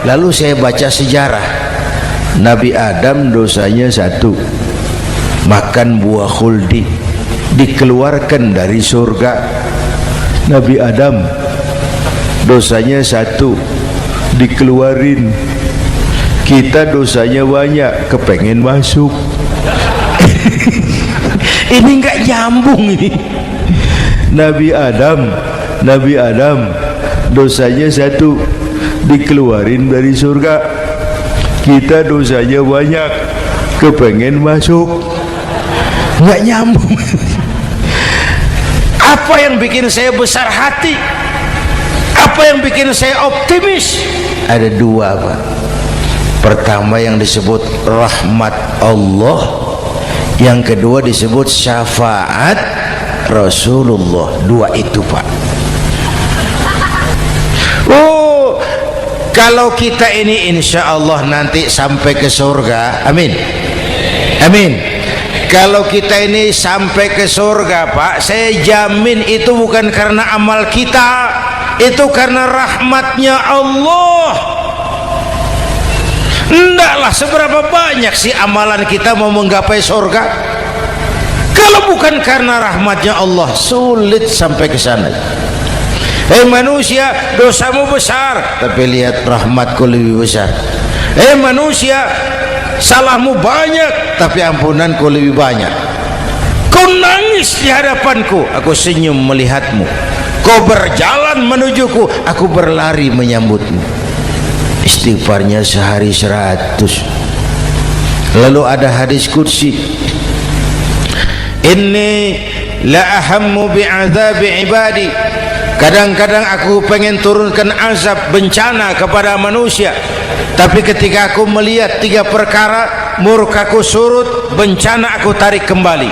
Lalu saya baca sejarah, Nabi Adam dosanya 1, makan buah khuldi, dikeluarkan dari surga. Nabi Adam dosanya 1, dikeluarin. Kita dosanya banyak, kepengen masuk. Ini nggak nyambung ini. Nabi Adam dosanya 1, dikeluarin dari surga. Kita dosanya banyak, kepengen masuk. Nggak nyambung. Apa yang bikin saya besar hati? Apa yang bikin saya optimis? Ada dua, Pak. Pertama yang disebut rahmat Allah, yang kedua disebut syafaat Rasulullah. Dua itu, Pak. Oh, kalau kita ini insya Allah nanti sampai ke surga, amin, amin. Kalau kita ini sampai ke surga, Pak, saya jamin itu bukan karena amal kita, itu karena rahmatnya Allah. Ndaklah seberapa banyak sih amalan kita mau menggapai surga. Kalau bukan karena rahmatnya Allah, sulit sampai ke sana. Manusia, dosamu besar, tapi lihat rahmatku lebih besar. Manusia, salahmu banyak, tapi ampunanku lebih banyak. Kau nangis di hadapanku, aku senyum melihatmu. Kau berjalan menujuku, aku berlari menyambutmu. Istighfarnya sehari 100. Lalu ada hadis qudsi, inni la ahammu bi'adzabi ibadi. Kadang-kadang aku pengen turunkan azab bencana kepada manusia, tapi ketika aku melihat 3 perkara, murkaku surut, bencana aku tarik kembali.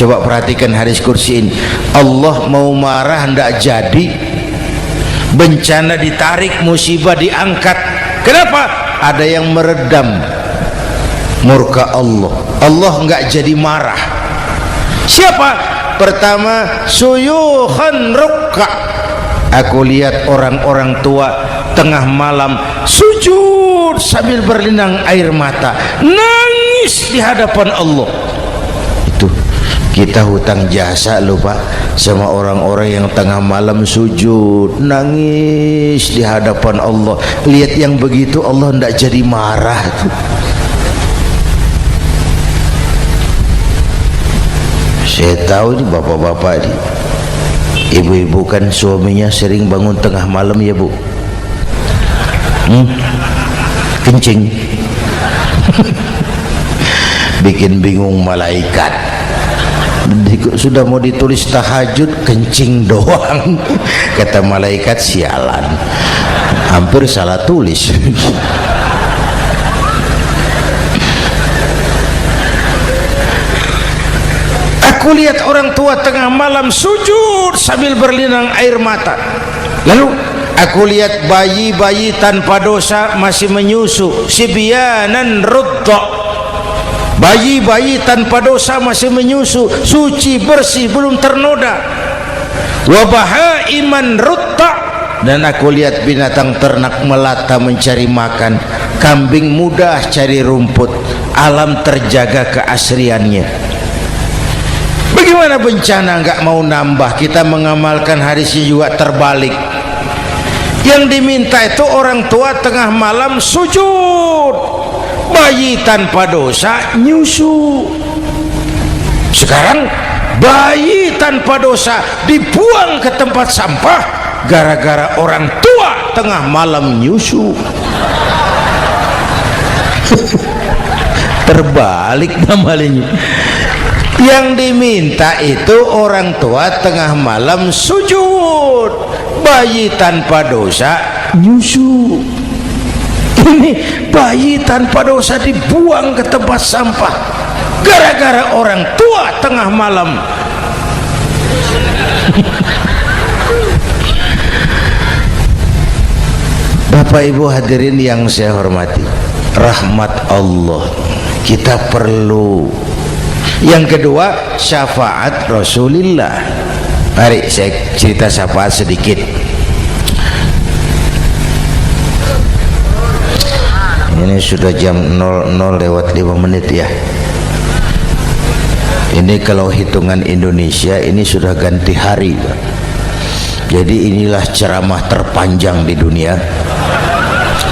Coba perhatikan hadis kursi ini. Allah mau marah ndak jadi, bencana ditarik, musibah diangkat. Kenapa? Ada yang meredam murka Allah. Allah nggak jadi marah. Siapa? Pertama, suyukhan rukka. Aku lihat orang-orang tua tengah malam sujud sambil berlinang air mata, nangis di hadapan Allah. Itu kita hutang jasa loh, Pak, sama orang-orang yang tengah malam sujud nangis di hadapan Allah. Lihat yang begitu Allah tidak jadi marah. Saya tahu nih bapak-bapak nih, ibu-ibu kan suaminya sering bangun tengah malam ya, Bu. Kencing. Bikin bingung malaikat. Sudah mau ditulis tahajud, kencing doang. Kata malaikat, sialan, hampir salah tulis. Aku lihat orang tua tengah malam sujud sambil berlinang air mata. Lalu aku lihat bayi-bayi tanpa dosa masih menyusu, sibyanan rudda. Bayi-bayi tanpa dosa masih menyusu, suci bersih, belum ternoda. Wa bahaiman rudda. Dan aku lihat binatang ternak melata mencari makan, kambing mudah cari rumput, alam terjaga keasriannya. Bagaimana bencana nggak mau nambah, kita mengamalkan hadisnya juga terbalik. Yang diminta itu orang tua tengah malam sujud, bayi tanpa dosa nyusu. Sekarang bayi tanpa dosa dibuang ke tempat sampah gara-gara orang tua tengah malam nyusu. Terbalik namanya. Yang diminta itu orang tua tengah malam sujud, bayi tanpa dosa nyusu. Ini bayi tanpa dosa dibuang ke tempat sampah gara-gara orang tua tengah malam. Bapak Ibu hadirin yang saya hormati, rahmat Allah kita perlu. Yang kedua, syafaat Rasulullah. Mari saya cerita syafaat sedikit. Ini sudah jam 00:05 ya. Ini kalau hitungan Indonesia ini sudah ganti hari, Pak. Jadi inilah ceramah terpanjang di dunia.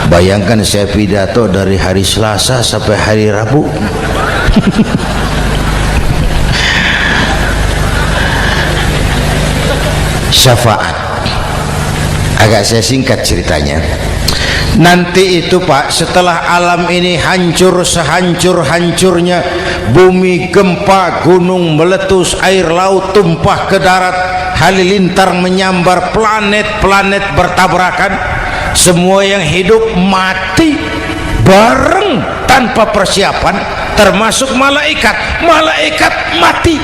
Bayangkan saya pidato dari hari Selasa sampai hari Rabu. Syafaat agak saya singkat ceritanya. Nanti itu Pak, setelah alam ini hancur sehancur-hancurnya, bumi gempa, gunung meletus, air laut tumpah ke darat, halilintar menyambar, planet-planet bertabrakan, semua yang hidup mati bareng tanpa persiapan, termasuk malaikat. Malaikat mati,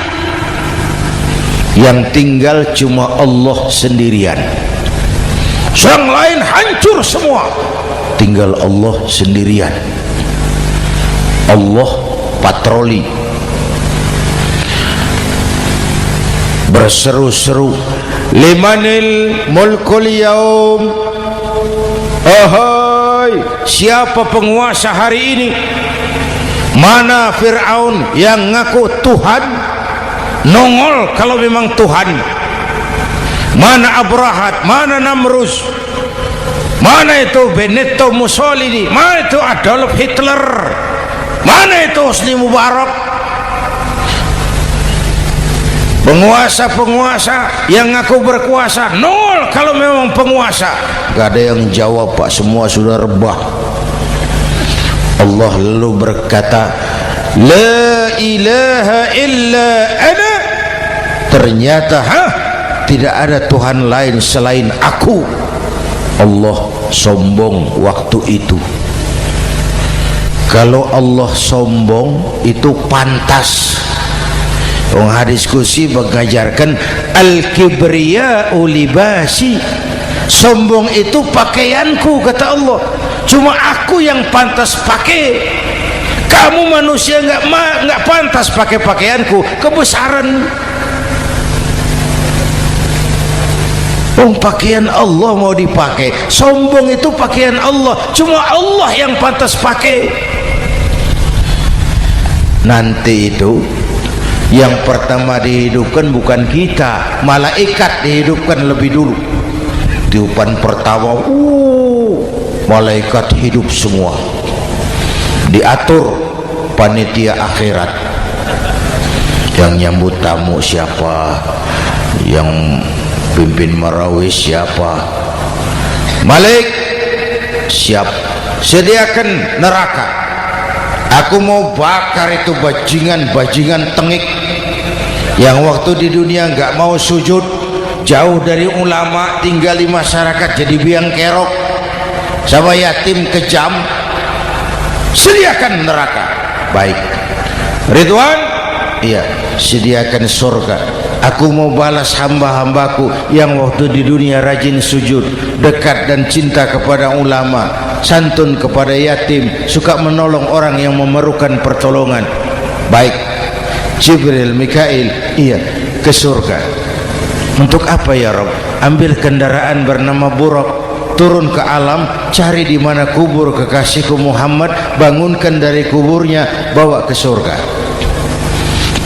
yang tinggal cuma Allah sendirian. Yang lain hancur semua, tinggal Allah sendirian. Allah patroli, berseru-seru, limanil mulkul yaum, ahai, siapa penguasa hari ini? Mana Fir'aun yang ngaku Tuhan? Nongol kalau memang Tuhan. Mana Abrahat, mana Namrus, mana itu Benito Mussolini, mana itu Adolf Hitler, mana itu Hosni Mubarak? Penguasa-penguasa yang ngaku berkuasa, nol kalau memang penguasa. Gak ada yang jawab Pak, semua sudah rebah. Allah lalu berkata, la ilaha illa ana. Ternyata tidak ada Tuhan lain selain aku. Allah sombong waktu itu. Kalau Allah sombong itu pantas. Hadis qudsi mengajarkan al-kibriya'u libasi, sombong itu pakaianku, kata Allah. Cuma aku yang pantas pakai. Kamu manusia nggak pantas pakai pakaianku, kebesaran. Pakaian Allah mau dipakai, sombong itu pakaian Allah, cuma Allah yang pantas pakai. Nanti itu yang pertama dihidupkan bukan kita, malaikat dihidupkan lebih dulu. Tiupan pertama, malaikat hidup semua, diatur panitia akhirat. Yang nyambut tamu siapa, yang pimpin marawis siapa, Malik siap, sediakan neraka. Aku mau bakar itu bajingan tengik yang waktu di dunia nggak mau sujud, jauh dari ulama, tinggal di masyarakat jadi biang kerok, sama yatim kejam. Sediakan neraka. Baik Ridwan, iya, sediakan surga. Aku mau balas hamba-hambaku yang waktu di dunia rajin sujud, dekat dan cinta kepada ulama, santun kepada yatim, suka menolong orang yang memerlukan pertolongan. Baik Jibril, Mikail, iya, ke surga. Untuk apa ya Rabb? Ambil kendaraan bernama Buraq, turun ke alam, cari di mana kubur kekasihku Muhammad, bangunkan dari kuburnya, bawa ke surga.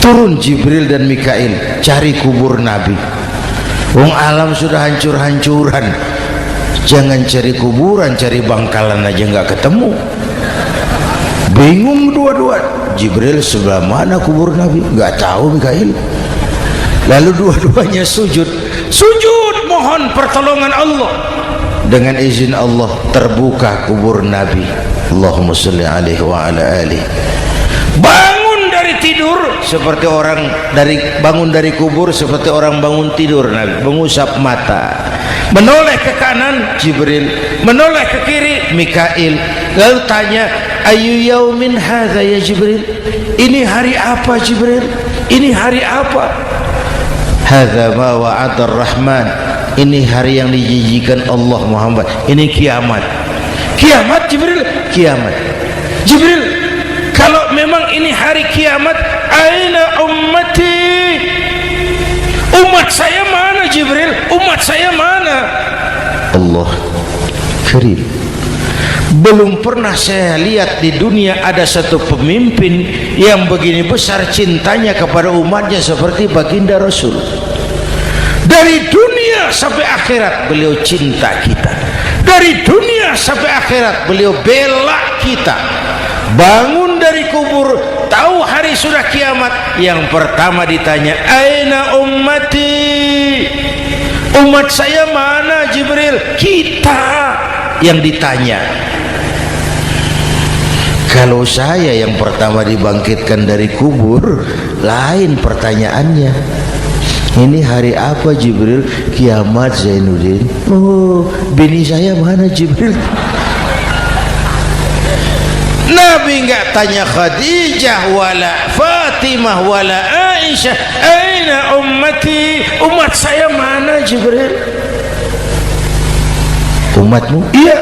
Turun Jibril dan Mikail, cari kubur Nabi. Wong alam sudah hancur-hancuran, jangan cari kuburan, cari bangkalan aja nggak ketemu. Bingung dua-dua. Jibril sebelah mana kubur Nabi? Nggak tahu Mikail. Lalu dua-duanya sujud mohon pertolongan Allah. Dengan izin Allah terbuka kubur Nabi. Allahumma sholli alaihi wa ala alihi. Bangun dari tidur seperti orang bangun dari kubur, seperti orang bangun tidur. Nabi mengusap mata, menoleh ke kanan Jibril, menoleh ke kiri Mikail. Lalu tanya, ayu yaumin hadza ya Jibril? Ini hari apa Jibril? Ini hari apa? Hadza ma wa'ada ar-Rahman. Ini hari yang dijanjikan Allah Muhammad. Ini kiamat. Kiamat Jibril? Kiamat. Jibril, kalau memang ini hari kiamat, aina ummati? Umat saya mana Jibril? Umat saya mana? Allah Karim. Belum pernah saya lihat di dunia ada satu pemimpin yang begini besar cintanya kepada umatnya seperti baginda Rasul. Dari dunia sampai akhirat beliau cinta kita. Dari dunia sampai akhirat beliau bela kita. Bangun dari kubur, tahu hari sudah kiamat, yang pertama ditanya, aina ummati? Umat saya mana Jibril? Kita. yang ditanya. Kalau saya yang pertama dibangkitkan dari kubur, lain pertanyaannya. Ini hari apa Jibril? Kiamat Zainuddin. Oh, bini saya mana Jibril? Nabi enggak tanya Khadijah wala Fatimah wala Aisyah, aina ummati, umat saya mana Jibril? Umatmu? Iya,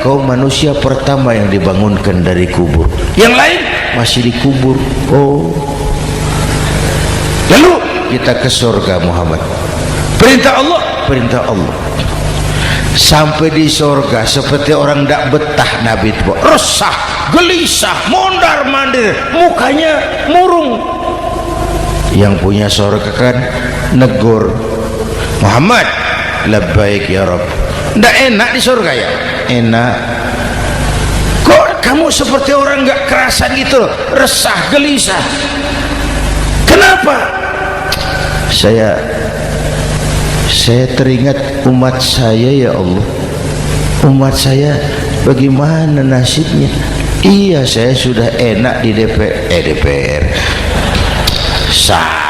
kau manusia pertama yang dibangunkan dari kubur, yang lain masih dikubur. Oh, lalu kita ke surga Muhammad. Perintah Allah, perintah Allah. Sampai di surga seperti orang tidak betah Nabi itu, resah, gelisah, mondar mandir, mukanya murung. Yang punya surga kan negur, Muhammad, labbaik ya Rabb. Tidak enak di surga ya? Enak. Kok kamu seperti orang nggak kerasan gitu, resah, gelisah? Kenapa? Saya teringat umat saya ya Allah. Umat saya bagaimana nasibnya? Iya, saya sudah enak di DPR. Salah.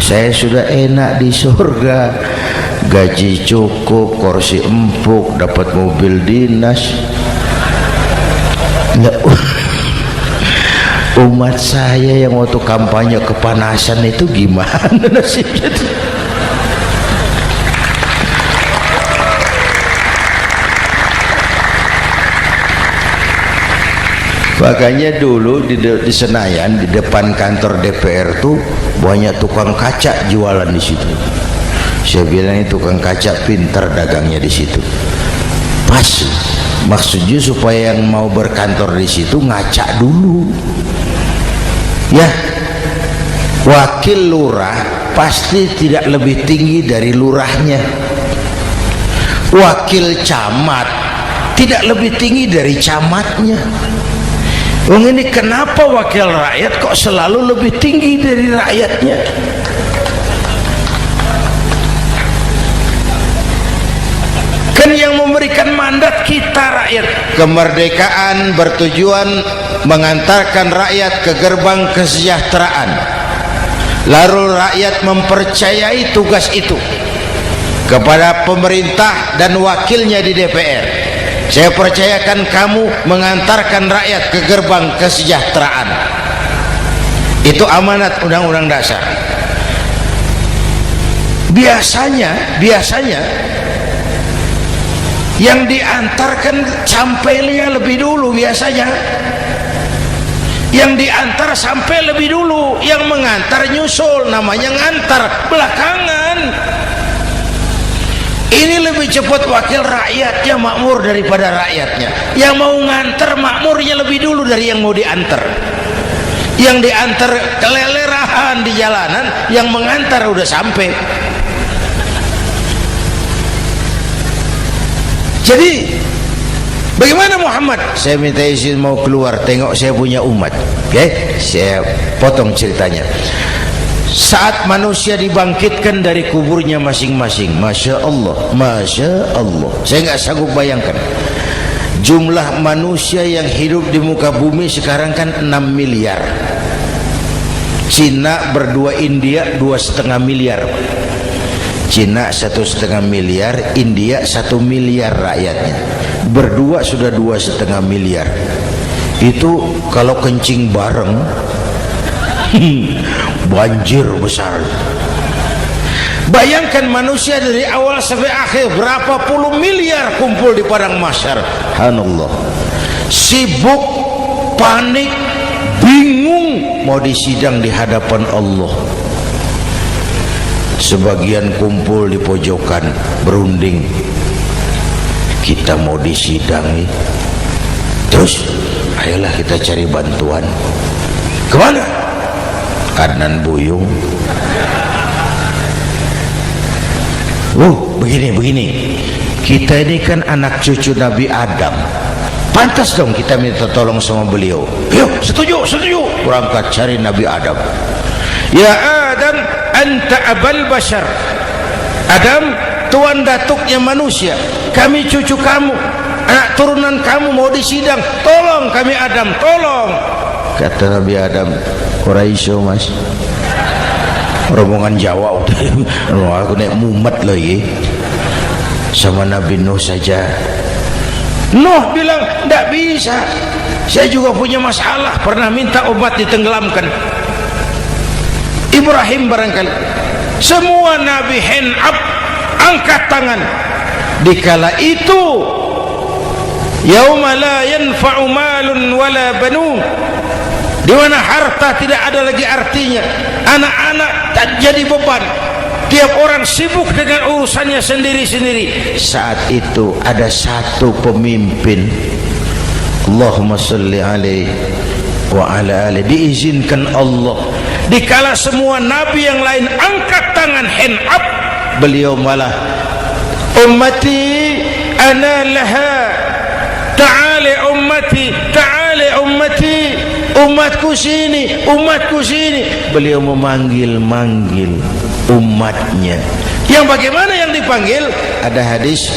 Saya sudah enak di surga, gaji cukup, kursi empuk, dapat mobil dinas. Umat saya yang waktu kampanye kepanasan itu gimana nasibnya? Makanya dulu di Senayan, di depan kantor DPR tuh banyak tukang kaca jualan di situ. Saya bilang itu tukang kaca pintar dagangnya di situ. Pas, maksudnya supaya yang mau berkantor di situ ngaca dulu. Ya, wakil lurah pasti tidak lebih tinggi dari lurahnya. Wakil camat tidak lebih tinggi dari camatnya. Wong ini kenapa wakil rakyat kok selalu lebih tinggi dari rakyatnya? Kan yang memberikan mandat kita rakyat. Kemerdekaan bertujuan mengantarkan rakyat ke gerbang kesejahteraan. Lalu rakyat mempercayai tugas itu kepada pemerintah dan wakilnya di DPR. Saya percayakan kamu mengantarkan rakyat ke gerbang kesejahteraan. Itu amanat Undang-Undang Dasar. Biasanya yang diantarkan sampainya lebih dulu, biasanya yang diantar sampai lebih dulu, yang mengantar nyusul, namanya ngantar belakangan. Ini lebih cepat wakil rakyatnya makmur daripada rakyatnya. Yang mau ngantar makmurnya lebih dulu dari yang mau diantar. Yang diantar kelelerahan di jalanan, yang mengantar udah sampai. Jadi bagaimana Muhammad? Saya minta izin mau keluar tengok saya punya umat. Oke, saya potong ceritanya. Saat manusia dibangkitkan dari kuburnya masing-masing, Masya Allah, Masya Allah, saya nggak sanggup bayangkan jumlah manusia yang hidup di muka bumi sekarang kan 6 miliar. Cina berdua, India 2,5 miliar. Cina 1,5 miliar, India 1 miliar rakyatnya. Berdua sudah 2,5 miliar. Itu kalau kencing bareng banjir besar. Bayangkan manusia dari awal sampai akhir berapa puluh miliar kumpul di padang mahsyar. Subhanallah. Sibuk, panik, bingung mau disidang di hadapan Allah. Sebagian kumpul di pojokan berunding, kita mau disidangi. Terus ayolah kita cari bantuan. Kemana? Kanan Buyung. Begini. Kita ini kan anak cucu Nabi Adam. Pantas dong kita minta tolong sama beliau. Yuk, setuju. Berangkat cari Nabi Adam. Ya Adam, anta abal bashar. Adam, tuan datuknya manusia, kami cucu kamu, anak turunan kamu mau disidang, tolong kami Adam, tolong. Kata Nabi Adam, ora iso mas, rombongan Jawa aku naik mumet loh ya. Sama Nabi Nuh saja, Nuh bilang tidak bisa, saya juga punya masalah, pernah minta obat ditenggelamkan. Ibrahim barangkali, semua Nabi hand up, angkat tangan. Dikala itu yauma la yanfa'u malun wala banun, di mana harta tidak ada lagi artinya, anak-anak tak jadi beban, tiap orang sibuk dengan urusannya sendiri-sendiri. Saat itu ada satu pemimpin, Allahumma salli alaihi wa ala alihi, diizinkan Allah. Dikala semua nabi yang lain angkat tangan hand up, beliau malah ummati ana laha, ta'ali ummati, ta'ali ummati, umatku sini, umatku sini. Beliau memanggil-manggil umatnya. Yang bagaimana yang dipanggil? Ada hadis,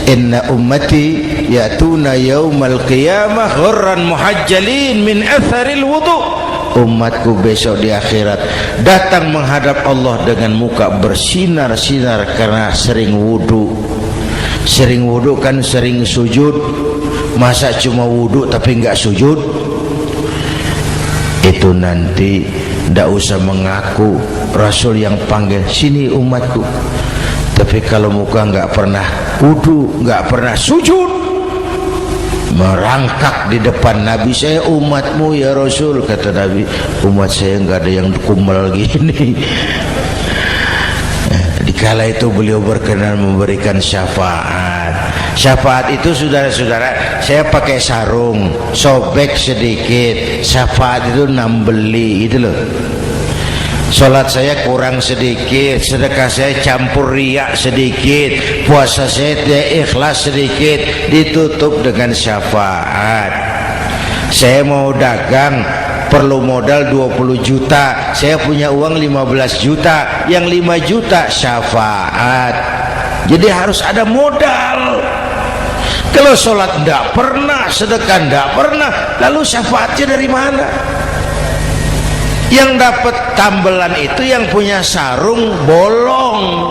inna ummati yatuna yaumal qiyamah ghurran muhajjalin min atharil wudu. Umatku besok di akhirat datang menghadap Allah dengan muka bersinar-sinar karena sering wudu. Sering wudu kan sering sujud, masa cuma wudu tapi enggak sujud? Itu nanti ndak usah mengaku Rasul yang panggil, sini umatku, tapi kalau muka enggak pernah wudu, enggak pernah sujud, merangkak di depan Nabi, saya umatmu ya Rasul. Kata Nabi, umat saya enggak ada yang kumal gini. Dikala itu beliau berkenan memberikan syafaat. Syafaat itu saudara-saudara, saya pakai sarung, sobek sedikit, syafaat itu nambeli itu loh. Salat saya kurang sedikit, sedekah saya campur riak sedikit, puasa saya tidak ikhlas sedikit, ditutup dengan syafaat. Saya mau dagang, perlu modal 20 juta, saya punya uang 15 juta, yang 5 juta syafaat. Jadi harus ada modal. Kalau sholat tidak pernah, sedekah tidak pernah, lalu syafaatnya dari mana? Yang dapat tambelan itu yang punya sarung bolong,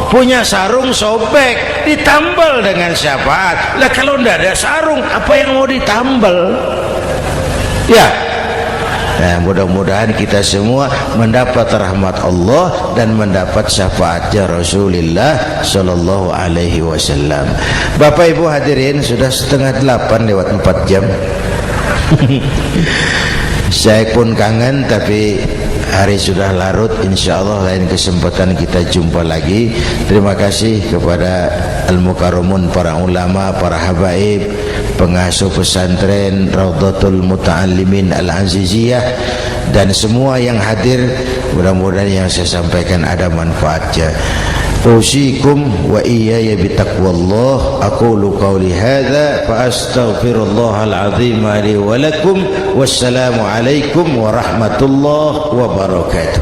punya sarung sobek, ditambal dengan syafaat. Lah kalau tidak ada sarung, apa yang mau ditambal? Ya. Nah, mudah-mudahan kita semua mendapat rahmat Allah dan mendapat syafaatnya Rasulullah Sallallahu Alaihi Wasallam. Bapak Ibu hadirin, sudah 7:30 lewat 4 jam. Saya pun kangen, tapi hari sudah larut. Insya Allah lain kesempatan kita jumpa lagi. Terima kasih kepada Al-Mukarramun, para ulama, para habaib, pengasuh pesantren Raudhatul Muta'allimin Al-Aziziyah, dan semua yang hadir. Mudah-mudahan yang saya sampaikan ada manfaatnya. Usikum wa iyaya bitaqwallah. Aqulu qawli hadza fa astaghfirullahal azim li wa lakum. Wassalamu alaikum warahmatullahi wabarakatuh.